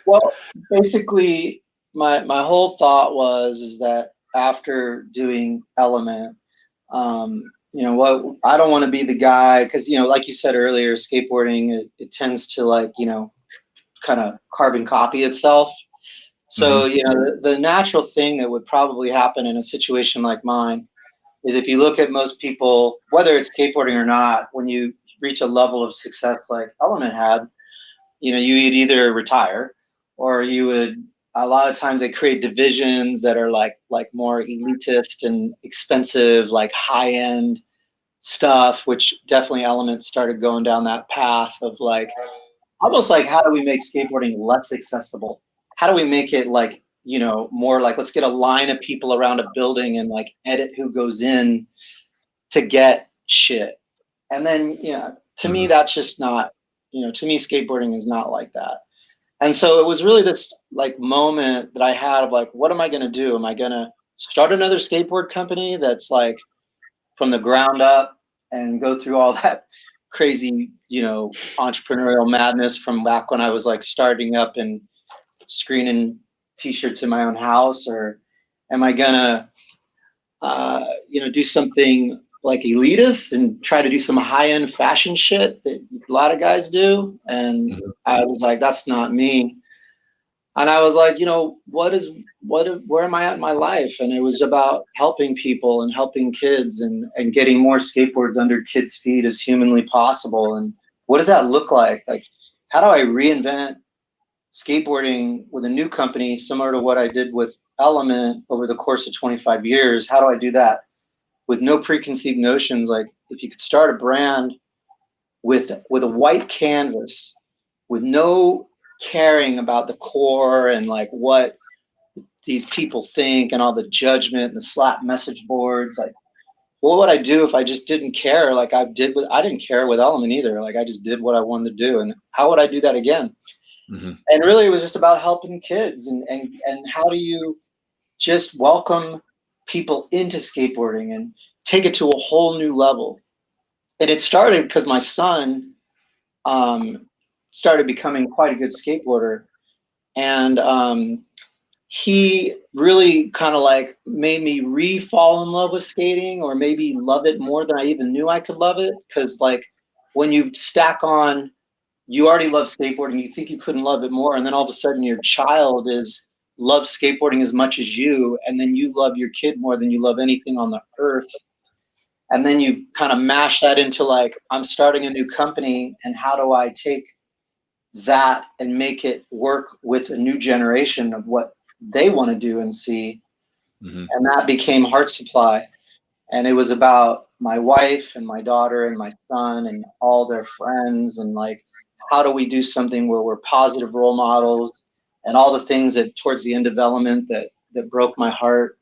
Well, basically, my whole thought is that after doing Element, what I don't want to be the guy, because like you said earlier, skateboarding it tends to like kind of carbon copy itself. So the natural thing that would probably happen in a situation like mine is, if you look at most people, whether it's skateboarding or not, when you reach a level of success like Element had, you would either retire, or you would, a lot of times they create divisions that are like more elitist and expensive, like high end stuff, which definitely Element started going down that path of like, almost like, how do we make skateboarding less accessible? How do we make it like, more like, let's get a line of people around a building and like edit who goes in to get shit. And then, to me, that's just not, to me, skateboarding is not like that. And so it was really this like moment that I had of like, what am I going to do? Am I going to start another skateboard company that's like from the ground up and go through all that crazy, entrepreneurial madness from back when I was like starting up and screening t-shirts in my own house? Or am I gonna do something like elitist and try to do some high-end fashion shit that a lot of guys do? And I was like, that's not me. And I was like, where am I at in my life? And it was about helping people and helping kids and getting more skateboards under kids' feet as humanly possible. And what does that look like? Like, how do I reinvent skateboarding with a new company, similar to what I did with Element over the course of 25 years? How do I do that with no preconceived notions? Like, if you could start a brand with a white canvas, with no caring about the core and like what these people think and all the judgment and the slap message boards, like, what would I do if I just didn't care? Like I didn't care with Element either. Like I just did what I wanted to do. And how would I do that again? And really it was just about helping kids and how do you just welcome people into skateboarding and take it to a whole new level. And it started because my son started becoming quite a good skateboarder, and he really kind of like made me re-fall in love with skating, or maybe love it more than I even knew I could love it. Because like when you stack on, you already love skateboarding, you think you couldn't love it more, and then all of a sudden your child loves skateboarding as much as you, and then you love your kid more than you love anything on the earth. And then you kind of mash that into like, I'm starting a new company, and how do I take that and make it work with a new generation of what they want to do and see. And that became Heart Supply. And it was about my wife and my daughter and my son and all their friends, and like, how do we do something where we're positive role models, and all the things that towards the end of Element that broke my heart,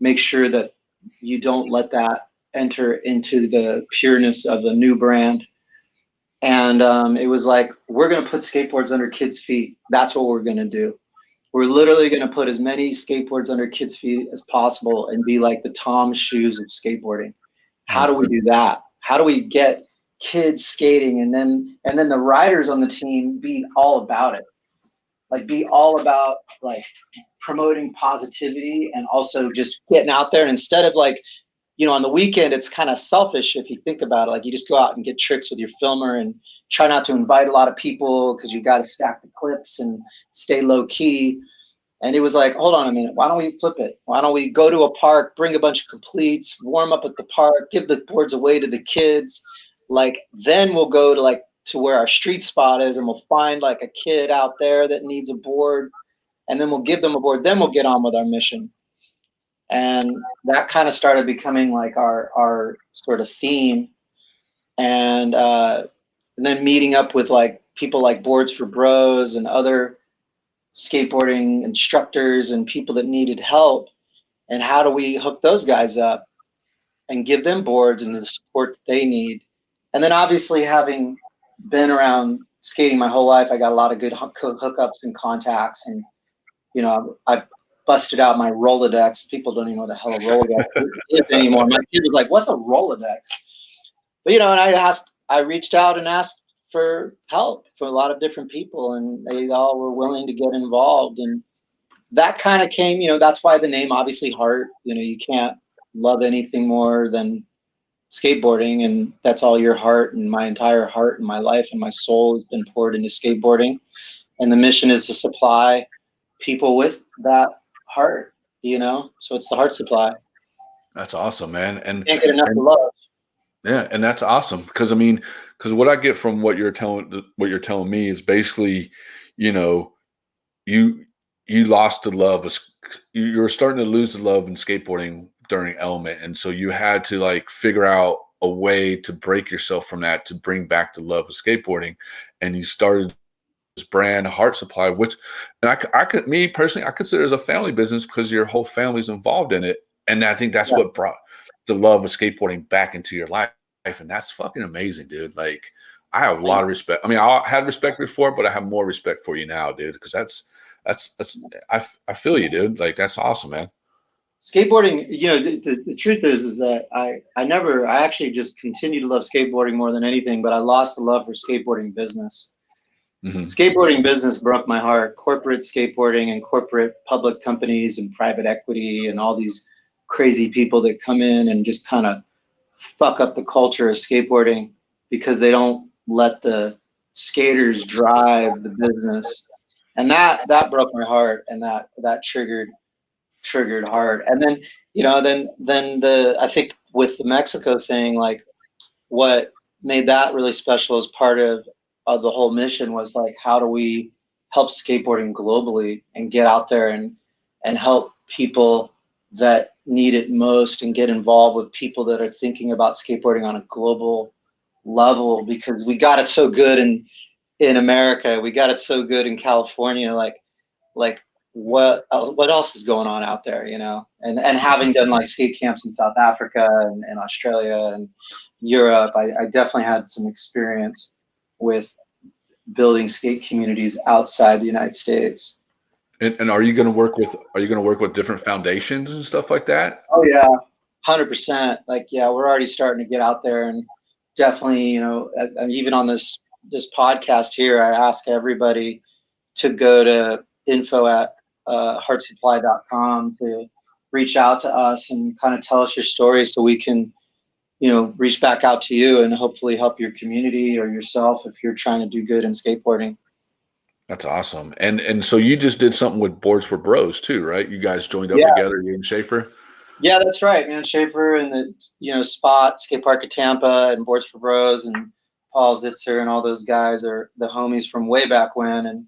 make sure that you don't let that enter into the pureness of a new brand. And it was like, we're going to put skateboards under kids' feet. That's what we're going to do. We're literally going to put as many skateboards under kids' feet as possible and be like the Tom shoes of skateboarding. How do we do that? How do we get kids skating, and then the riders on the team be all about it? Like, be all about like promoting positivity and also just getting out there. And instead of like, you know, on the weekend, it's kind of selfish if you think about it. Like you just go out and get tricks with your filmer and try not to invite a lot of people because you got to stack the clips and stay low key. And it was like, hold on a minute, why don't we flip it? Why don't we go to a park, bring a bunch of completes, warm up at the park, give the boards away to the kids. Like then we'll go to like to where our street spot is and we'll find like a kid out there that needs a board and then we'll give them a board. Then we'll get on with our mission. And that kind of started becoming like our sort of theme. And then meeting up with like people like Boards for Bros and other skateboarding instructors and people that needed help. And how do we hook those guys up and give them boards and the support that they need? And then obviously having been around skating my whole life, I got a lot of good hookups and contacts. And, you know, I busted out my Rolodex. People don't even know what the hell a Rolodex is anymore. My kid was like, what's a Rolodex? But, you know, and I reached out and asked for help for a lot of different people, and they all were willing to get involved. And that kind of came, you know, that's why the name, obviously, Heart. You know, you can't love anything more than skateboarding, and that's all your heart. And my entire heart and my life and my soul has been poured into skateboarding. And the mission is to supply people with that heart, you know, so it's the heart supply. That's awesome, man. And can't get enough love. Yeah, and that's awesome because I mean, because what I get from what you're telling me is basically, you know, you lost the love of, you were starting to lose the love in skateboarding during Element, and so you had to like figure out a way to break yourself from that to bring back the love of skateboarding, and you started this brand Heart Supply, which, and I could, me personally, I consider it as a family business because your whole family's involved in it, and I think that's what brought the love of skateboarding back into your life, and that's fucking amazing, dude. Like I have a lot of respect. I mean, I had respect before, but I have more respect for you now, dude, because that's I feel you, dude. Like that's awesome, man. Skateboarding, you know, the truth is that I actually just continue to love skateboarding more than anything, but I lost the love for skateboarding business. Mm-hmm. Skateboarding business broke my heart. Corporate skateboarding and corporate public companies and private equity and all these crazy people that come in and just kind of fuck up the culture of skateboarding because they don't let the skaters drive the business. And that broke my heart, and that triggered hard. And then, you know, then I think with the Mexico thing, like what made that really special as part of the whole mission was like, how do we help skateboarding globally and get out there and help people that need it most and get involved with people that are thinking about skateboarding on a global level, because we got it so good in America, we got it so good in California, like what else is going on out there, you know? And having done like skate camps in South Africa and Australia and Europe, I definitely had some experience with building skate communities outside the United States. And are you going to work with different foundations and stuff like that? Oh yeah, 100%. Like, yeah, we're already starting to get out there, and definitely, you know, even on this podcast here, I ask everybody to go to info@heartsupply.com to reach out to us and kind of tell us your story so we can, you know, reach back out to you and hopefully help your community or yourself if you're trying to do good in skateboarding. That's awesome. And so you just did something with Boards for Bros too, right? You guys joined up together, you and Schaefer? Yeah, that's right, man. Schaefer and the, you know, Spot, Skate Park of Tampa, and Boards for Bros, and Paul Zitzer and all those guys are the homies from way back when, and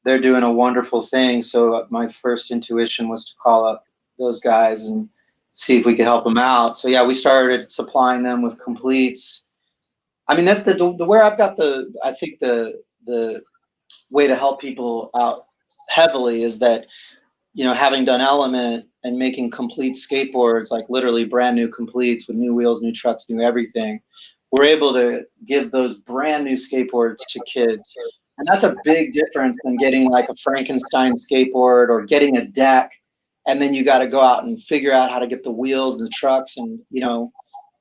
they're doing a wonderful thing. So my first intuition was to call up those guys and see if we could help them out. So yeah, we started supplying them with completes. I mean, that the where I've got I think the way to help people out heavily is that, you know, having done Element and making complete skateboards, like literally brand new completes with new wheels, new trucks, new everything, we're able to give those brand new skateboards to kids. And that's a big difference than getting like a Frankenstein skateboard or getting a deck. And then you got to go out and figure out how to get the wheels and the trucks. And, you know,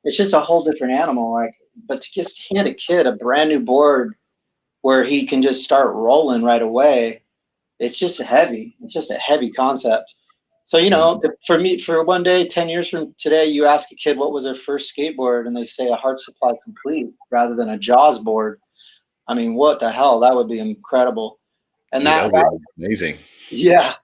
it's just a whole different animal. Like, but to just hand a kid a brand new board where he can just start rolling right away, it's just a heavy concept. So, you know, for me, for one day, 10 years from today, you ask a kid what was their first skateboard and they say a Heart Supply Complete rather than a Jaws board. I mean, what the hell? That would be incredible. And Dude, that would be amazing. yeah,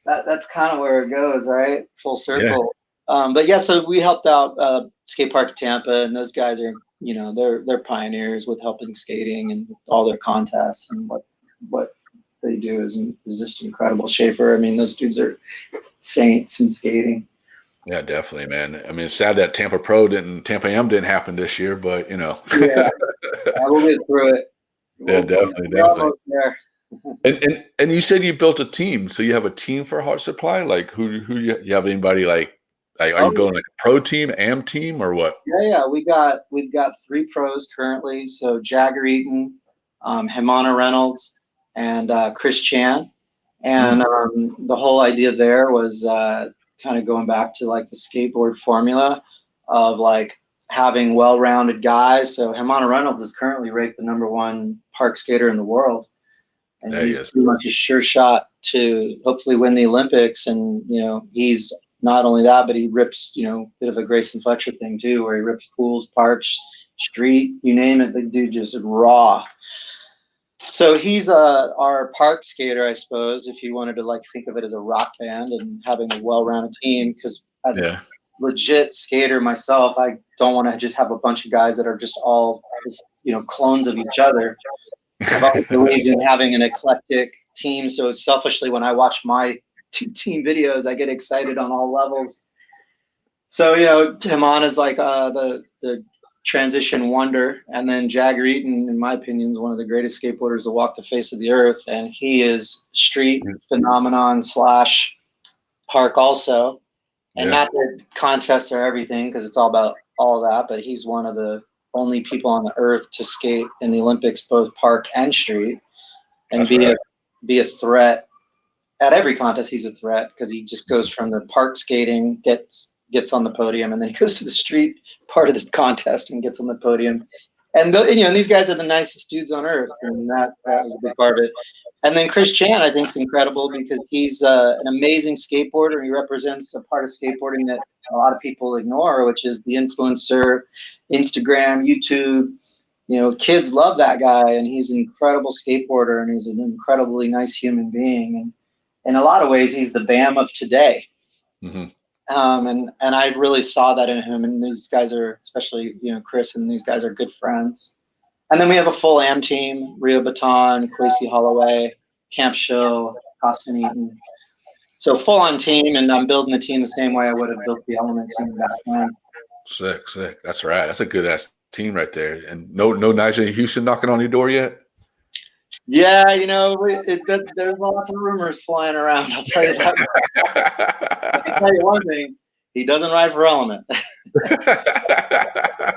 that's kind of where it goes, right? Full Yeah. circle. But yeah, so we helped out Skate Park Tampa, and those guys are, you know, they're pioneers with helping skating and all their contests, and what they do is just incredible. Schaefer, I mean, those dudes are saints in skating. Yeah, definitely, man. I mean, it's sad that Tampa Am didn't happen this year, but you know. Yeah, we'll get through it. Yeah, definitely, we're almost there. And you said you built a team, so you have a team for Heart Supply. Like, who you have anybody like are you building like a pro team, AM team, or what? Yeah. We've got 3 pros currently. So Jagger Eaton, Himana Reynolds, and Chris Chan. And the whole idea there was kind of going back to like the skateboard formula of like having well-rounded guys. So Himana Reynolds is currently ranked the #1 park skater in the world. And he's pretty much a sure shot to hopefully win the Olympics. And, you know, he's not only that, but he rips, you know, a bit of a Grayson Fletcher thing too, where he rips pools, parks, street, you name it. The dude just raw. So he's our park skater, I suppose, if you wanted to like think of it as a rock band and having a well-rounded team. Because as a legit skater myself, I don't want to just have a bunch of guys that are just all, you know, clones of each other. I've always believed in having an eclectic team. So selfishly, when I watch my team videos, I get excited on all levels. So, you know, Himana's like the transition wonder. And then Jagger Eaton, in my opinion, is one of the greatest skateboarders to walk the face of the earth. And he is street phenomenon / park also. And not that contests are everything, because it's all about all that, but he's one of the only people on the earth to skate in the Olympics, both park and street, and be a threat at every contest. He's a threat because he just goes from the park skating, gets on the podium, and then he goes to the street part of this contest and gets on the podium. And you know, and these guys are the nicest dudes on earth, and that was a big part of it. And then Chris Chan, I think, is incredible because he's an amazing skateboarder. He represents a part of skateboarding that a lot of people ignore, which is the influencer, Instagram, YouTube. You know, kids love that guy, and he's an incredible skateboarder, and he's an incredibly nice human being. And in a lot of ways, he's the Bam of today. And I really saw that in him. And these guys are, especially, you know, Chris and these guys are good friends. And then we have a full AM team: Rio Baton, Quasi Holloway, Camp Show, Austin Eaton. So full on team, and I'm building the team the same way I would have built the Element team back then. Sick. That's right. That's a good ass team right there. And no Nigel Houston knocking on your door yet? Yeah, you know, there's lots of rumors flying around. I'll tell you that. I can tell you one thing: he doesn't ride for Element. That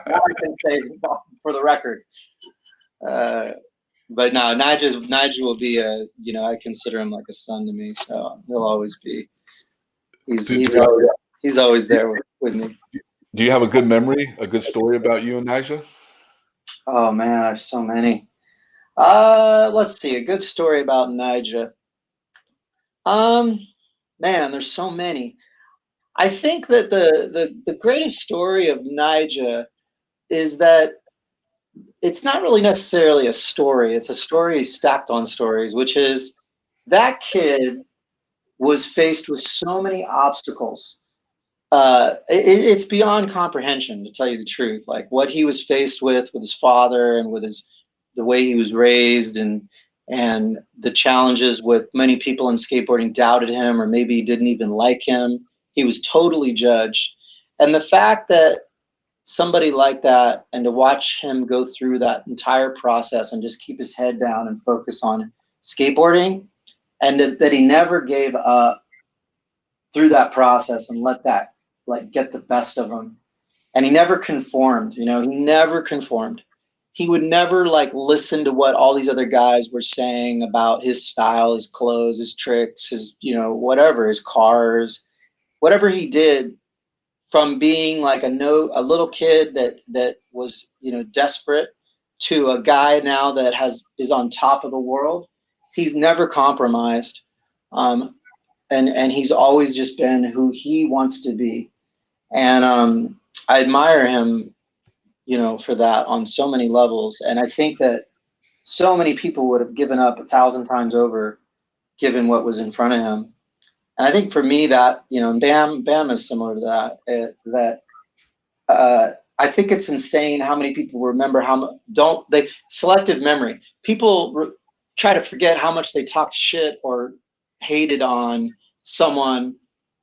I can say for the record. But no, Nigel will be you know, I consider him like a son to me, so he'll always be. He's always there with me. Do you have a good memory, a good story about you and Nigel? Oh man, I have so many. Let's see, a good story about Nigel. Man, there's so many. I think that the greatest story of Nigel is that it's not really necessarily a story. It's a story stacked on stories, which is that kid was faced with so many obstacles. It's beyond comprehension, to tell you the truth. Like what he was faced with his father and with the way he was raised, and the challenges with many people in skateboarding doubted him, or maybe didn't even like him. He was totally judged. And the fact that somebody like that, and to watch him go through that entire process and just keep his head down and focus on skateboarding, and that he never gave up through that process and let that like get the best of him. And he never conformed, you know, he never conformed. He would never like listen to what all these other guys were saying about his style, his clothes, his tricks, his, you know, whatever, his cars, whatever he did. From being like a little kid that was, you know, desperate, to a guy now that is on top of the world, he's never compromised. and he's always just been who he wants to be. And I admire him, for that on so many levels. And I think that so many people would have given up 1,000 times over, given what was in front of him. And I think for me that, Bam is similar to that. I think it's insane how many people remember selective memory. People try to forget how much they talked shit or hated on someone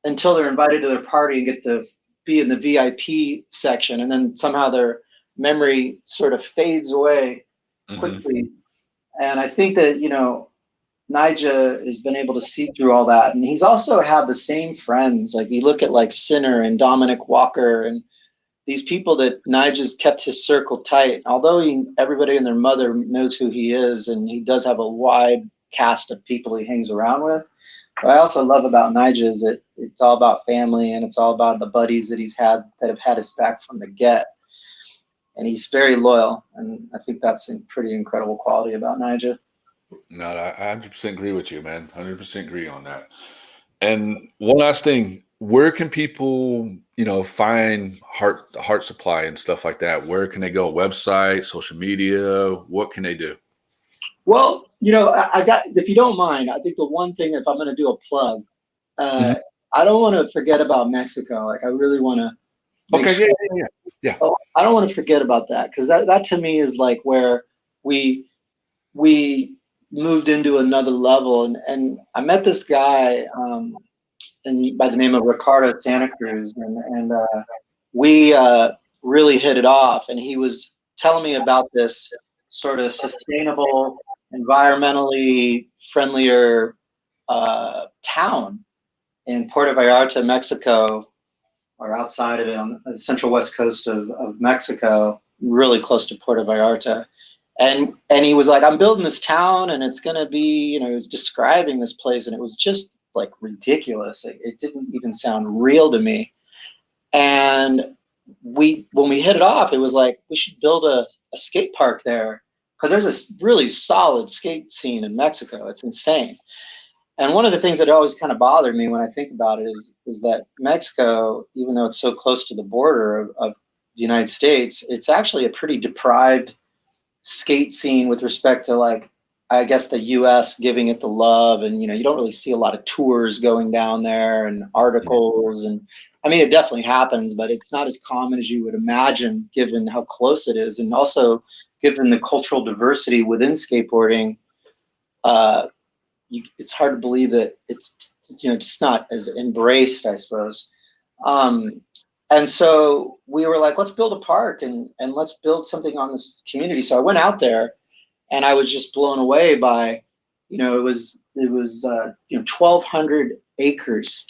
until they're invited to their party and get to be in the VIP section, and then somehow their memory sort of fades away quickly. And I think that, Nyjah has been able to see through all that. And he's also had the same friends. Like you look at like Sinner and Dominic Walker and these people that Nyjah's kept his circle tight. Although everybody and their mother knows who he is, and he does have a wide cast of people he hangs around with. What I also love about Nyjah is that it's all about family, and it's all about the buddies that he's had that have had his back from the get. And he's very loyal, and I think that's a pretty incredible quality about Nyjah. No, I 100% agree with you, man. 100% agree on that. And one last thing, where can people, find Heart Supply and stuff like that? Where can they go? Website, social media? What can they do? Well, if you don't mind, I think the one thing, if I'm going to do a plug, I don't want to forget about Mexico. Like I really want to. Okay. Yeah. Oh, I don't want to forget about that, because that to me is like where we moved into another level. And I met this guy by the name of Ricardo Santa Cruz, and we really hit it off. And he was telling me about this sort of sustainable, environmentally friendlier town in Puerto Vallarta, Mexico, or outside of it on the central west coast of Mexico, really close to Puerto Vallarta. And he was like, I'm building this town, and it's going to be, he was describing this place, and it was just like ridiculous. It didn't even sound real to me. And when we hit it off, it was like, we should build a skate park there, because there's a really solid skate scene in Mexico. It's insane. And one of the things that always kind of bothered me when I think about it is that Mexico, even though it's so close to the border of the United States, it's actually a pretty deprived skate scene with respect to, like, I guess the US giving it the love. And, you don't really see a lot of tours going down there and articles. And I mean, it definitely happens, but it's not as common as you would imagine, given how close it is. And also given the cultural diversity within skateboarding, it's hard to believe that it's, just not as embraced, I suppose. And so we were like, let's build a park and let's build something on this community. So I went out there, and I was just blown away by, it was 1,200 acres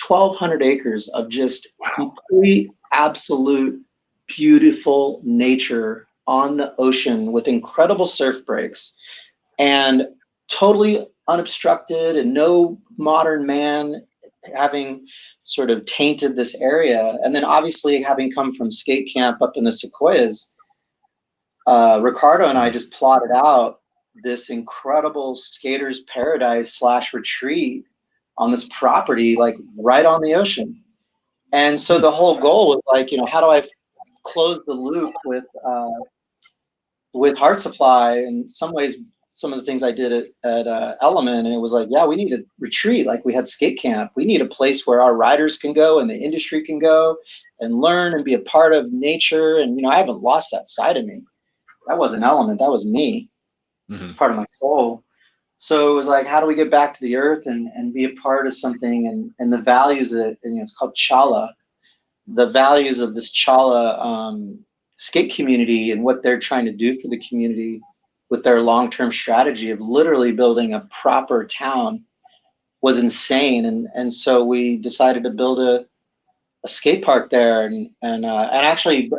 of just complete, absolute, beautiful nature on the ocean with incredible surf breaks, and totally unobstructed, and no modern man having sort of tainted this area. And then obviously, having come from skate camp up in the Sequoias, Ricardo and I just plotted out this incredible skater's paradise / retreat on this property, like right on the ocean. And so the whole goal was like, how do I close the loop with Heart Supply? In some ways, some of the things I did at Element, and it was like, yeah, we need a retreat. Like we had skate camp. We need a place where our riders can go and the industry can go and learn and be a part of nature. And, I haven't lost that side of me. That wasn't Element. That was me. It's part of my soul. So it was like, how do we get back to the earth and be a part of something? And the values that, it's called Chala, the values of this Chala skate community and what they're trying to do for the community with their long-term strategy of literally building a proper town was insane. And so we decided to build a skate park there. And actually,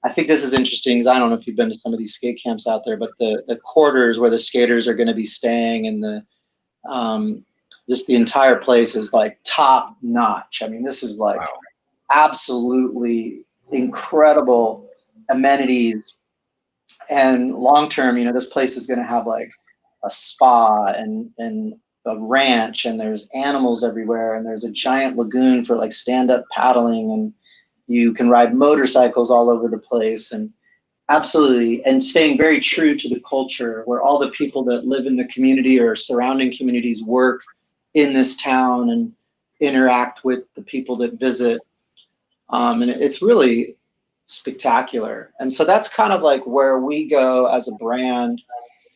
I think this is interesting, because I don't know if you've been to some of these skate camps out there, but the quarters where the skaters are going to be staying, and just the entire place is like top notch. I mean, this is like absolutely incredible amenities. And long term, this place is going to have like a spa and a ranch, and there's animals everywhere, and there's a giant lagoon for like stand-up paddling, and you can ride motorcycles all over the place, and absolutely, and staying very true to the culture where all the people that live in the community or surrounding communities work in this town and interact with the people that visit. And it's really spectacular. And so that's kind of like where we go as a brand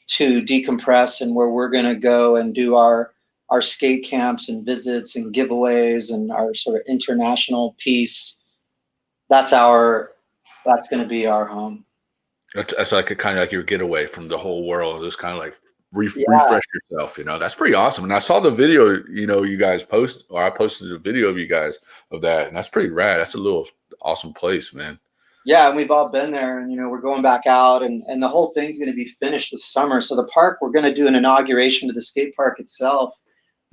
to decompress, and where we're going to go and do our skate camps and visits and giveaways and our sort of international piece. That's going to be our home. That's like a kind of like your getaway from the whole world. Just kind of like refresh yourself, you know. That's pretty awesome. And I saw the video, you know, you guys post, or I posted a video of you guys of that, and that's pretty rad. That's a little awesome place, man. Yeah, and we've all been there, and you know, we're going back out, and the whole thing's going to be finished this summer. So the park, we're going to do an inauguration to the skate park itself,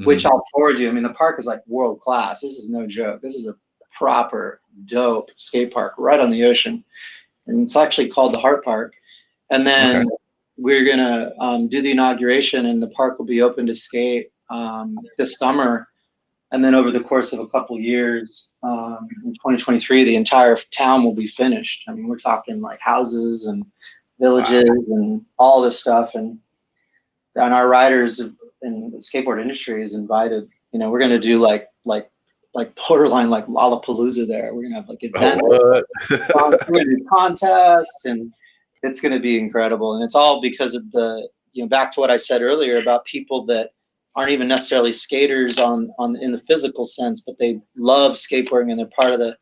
which I'll forward you. I mean, the park is like world class. This is no joke. This is a proper dope skate park right on the ocean, and it's actually called the Heart Park. And then we're going to do the inauguration, and the park will be open to skate this summer. And then over the course of a couple years, in 2023, the entire town will be finished. I mean, we're talking like houses and villages and all this stuff. And our riders in the skateboard industry is invited. You know, we're going to do like borderline like Lollapalooza there. We're going to have like events, we're going to do contests, and it's going to be incredible. And it's all because of the, you know, back to what I said earlier about people that aren't even necessarily skaters in the physical sense, but they love skateboarding and they're part of the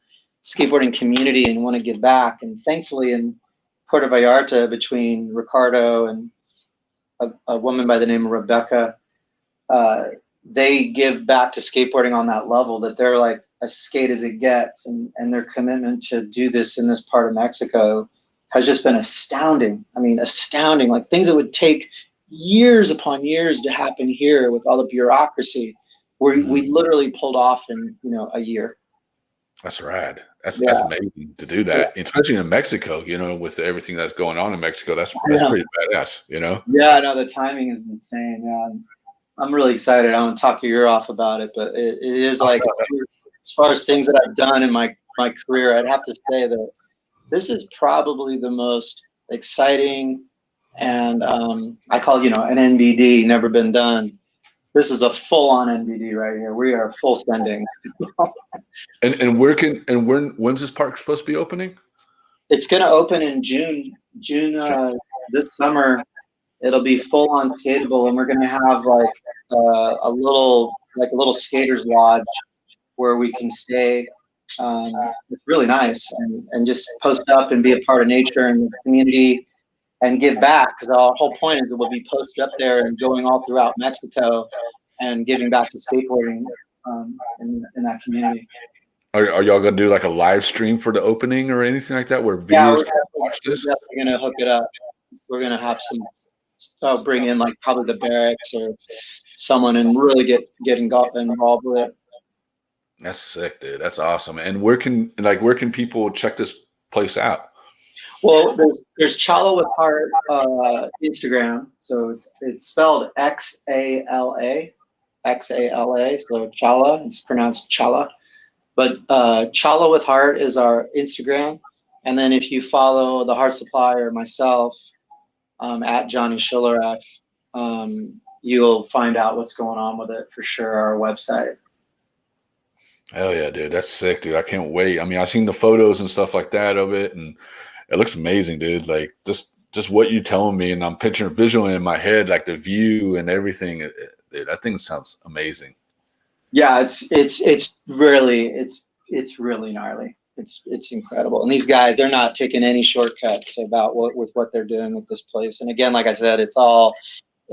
skateboarding community and want to give back. And thankfully in Puerto Vallarta, between Ricardo and a woman by the name of Rebecca, they give back to skateboarding on that level, that they're like as skate as it gets, and their commitment to do this in this part of Mexico has just been astounding. I mean, astounding, like things that would take years upon years to happen here with all the bureaucracy, we literally pulled off in, you know, a year. That's rad. That's amazing to do that, especially in Mexico, you know, with everything that's going on in Mexico. That's pretty badass, you know? Yeah, no, the timing is insane. Yeah, I'm really excited. I want to talk your ear off about it, but it is like, as far as things that I've done in my career, I'd have to say that this is probably the most exciting, and I call, you know, an NBD, never been done. This is a full-on NBD right here. We are full sending. and when's this park supposed to be opening? It's going to open in June this summer. It'll be full-on skatable, and we're going to have like a little skater's lodge where we can stay. It's really nice, and just post up and be a part of nature and the community and give back, because our whole point is that we'll be posted up there and going all throughout Mexico and giving back to skateboarding in that community. Are y'all gonna do like a live stream for the opening or anything like that, where viewers can watch this? We're definitely gonna hook it up. We're gonna have some bring in like probably the barracks or someone and really get involved with it. That's sick, dude. That's awesome. And where can people check this place out? Well, there's Chala with Heart Instagram. So it's spelled Xala. So Chala, it's pronounced Chala. But Chala with Heart is our Instagram. And then if you follow the Heart Supply or myself at Johnny Schillereff, you'll find out what's going on with it for sure. Our website. Hell yeah, dude. That's sick, dude. I can't wait. I mean, I've seen the photos and stuff like that of it, and it looks amazing, dude. Like just what you telling me, and I'm picturing visually in my head, like the view and everything. Dude, that thing sounds amazing. Yeah, it's really gnarly. It's incredible. And these guys, they're not taking any shortcuts about what they're doing with this place. And again, like I said, it's all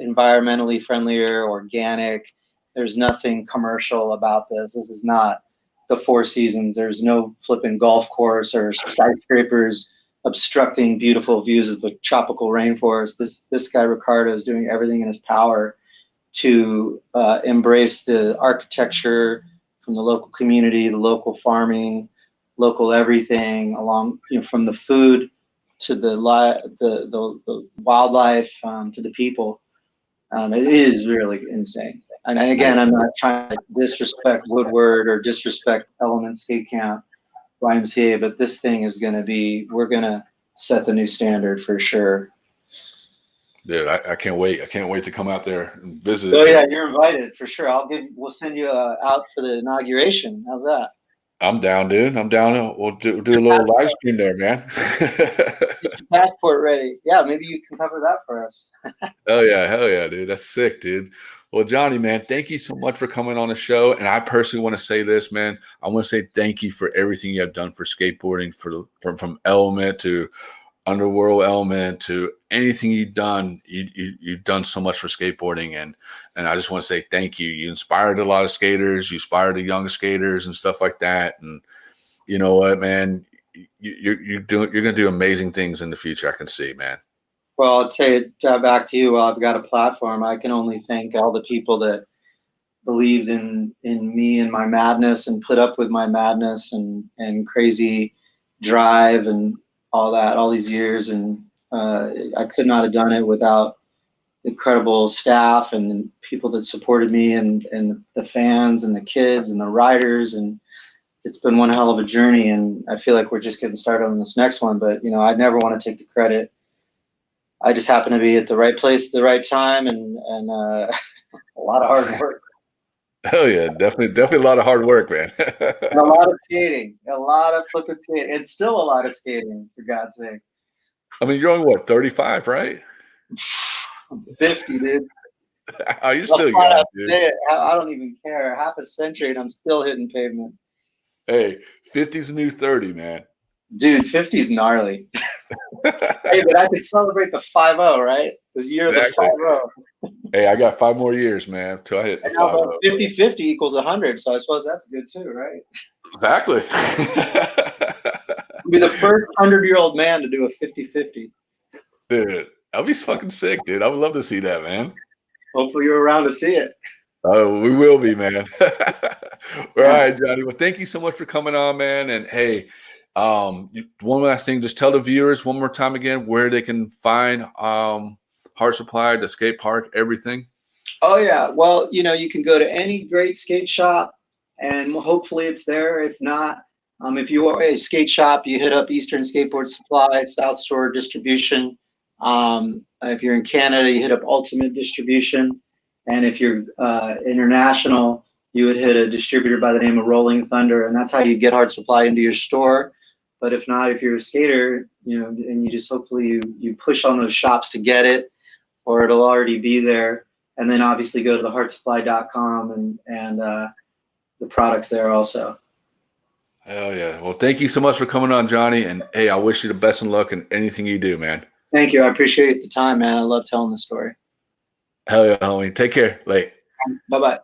environmentally friendlier, organic. There's nothing commercial about this. This is not the Four Seasons. There's no flipping golf course or skyscrapers obstructing beautiful views of the tropical rainforest. This guy Ricardo is doing everything in his power to embrace the architecture from the local community, the local farming, local everything, along, you know, from the food to the wildlife, to the people. It is really insane. And again, I'm not trying to disrespect Woodward or disrespect Element Skate Camp, YMCA, but this thing is going to be, we're going to set the new standard for sure. Dude, I can't wait. I can't wait to come out there and visit. Oh yeah, you're invited for sure. We'll send you out for the inauguration. How's that? I'm down, dude. I'm down. We'll do a little live stream there, man. Get your passport ready. Yeah, maybe you can cover that for us. Hell yeah, dude. That's sick, dude. Well, Johnny, man, thank you so much for coming on the show. And I personally want to say this, man. I want to say thank you for everything you have done for skateboarding, from Element to Underworld Element to anything you've done. You've done so much for skateboarding, and I just want to say thank you. You inspired a lot of skaters. You inspired the young skaters and stuff like that. And you know what, man, you're gonna do amazing things in the future. I can see, man. Well, I'll say it back to you. I've got a platform. I can only thank all the people that believed in me and my madness and put up with my madness and crazy drive and all that, all these years. And I could not have done it without incredible staff and people that supported me and the fans and the kids and the riders. And it's been one hell of a journey. And I feel like we're just getting started on this next one. But, you know, I never want to take the credit. I just happen to be at the right place at the right time, and a lot of hard work. Oh yeah, definitely a lot of hard work, man. And a lot of skating, a lot of flipping skating. It's still a lot of skating, for God's sake. I mean, you're only what, 35, right? I'm 50, dude. Oh, you're still young, dude. I don't even care. Half a century, and I'm still hitting pavement. Hey, 50's the new 30, man. Dude, 50's gnarly. Hey, but I could celebrate the 5-0, right? This year of the 5-0. Hey, I got 5 more years, man, till I hit the 5-0. 50-50 equals 100, so I suppose that's good too, right? Exactly. I'll be the first 100-year-old man to do a 50-50. Dude, that'll be fucking sick, dude. I would love to see that, man. Hopefully you're around to see it. Oh, we will be, man. All right, Johnny. Well, thank you so much for coming on, man. And hey, one last thing, just tell the viewers one more time again where they can find Heart Supply, the skate park, everything. Oh yeah, well, you know, you can go to any great skate shop and hopefully it's there. If not, if you are a skate shop, you hit up Eastern Skateboard Supply, South Shore Distribution. If you're in Canada, you hit up Ultimate Distribution. And if you're international, you would hit a distributor by the name of Rolling Thunder, and that's how you get Heart Supply into your store. But if not, if you're a skater, you know, and you just hopefully you push on those shops to get it, or it'll already be there. And then obviously go to theheartsupply.com and the products there also. Hell yeah. Well, thank you so much for coming on, Johnny. And hey, I wish you the best of luck in anything you do, man. Thank you. I appreciate the time, man. I love telling the story. Hell yeah, homie. Take care. Bye-bye.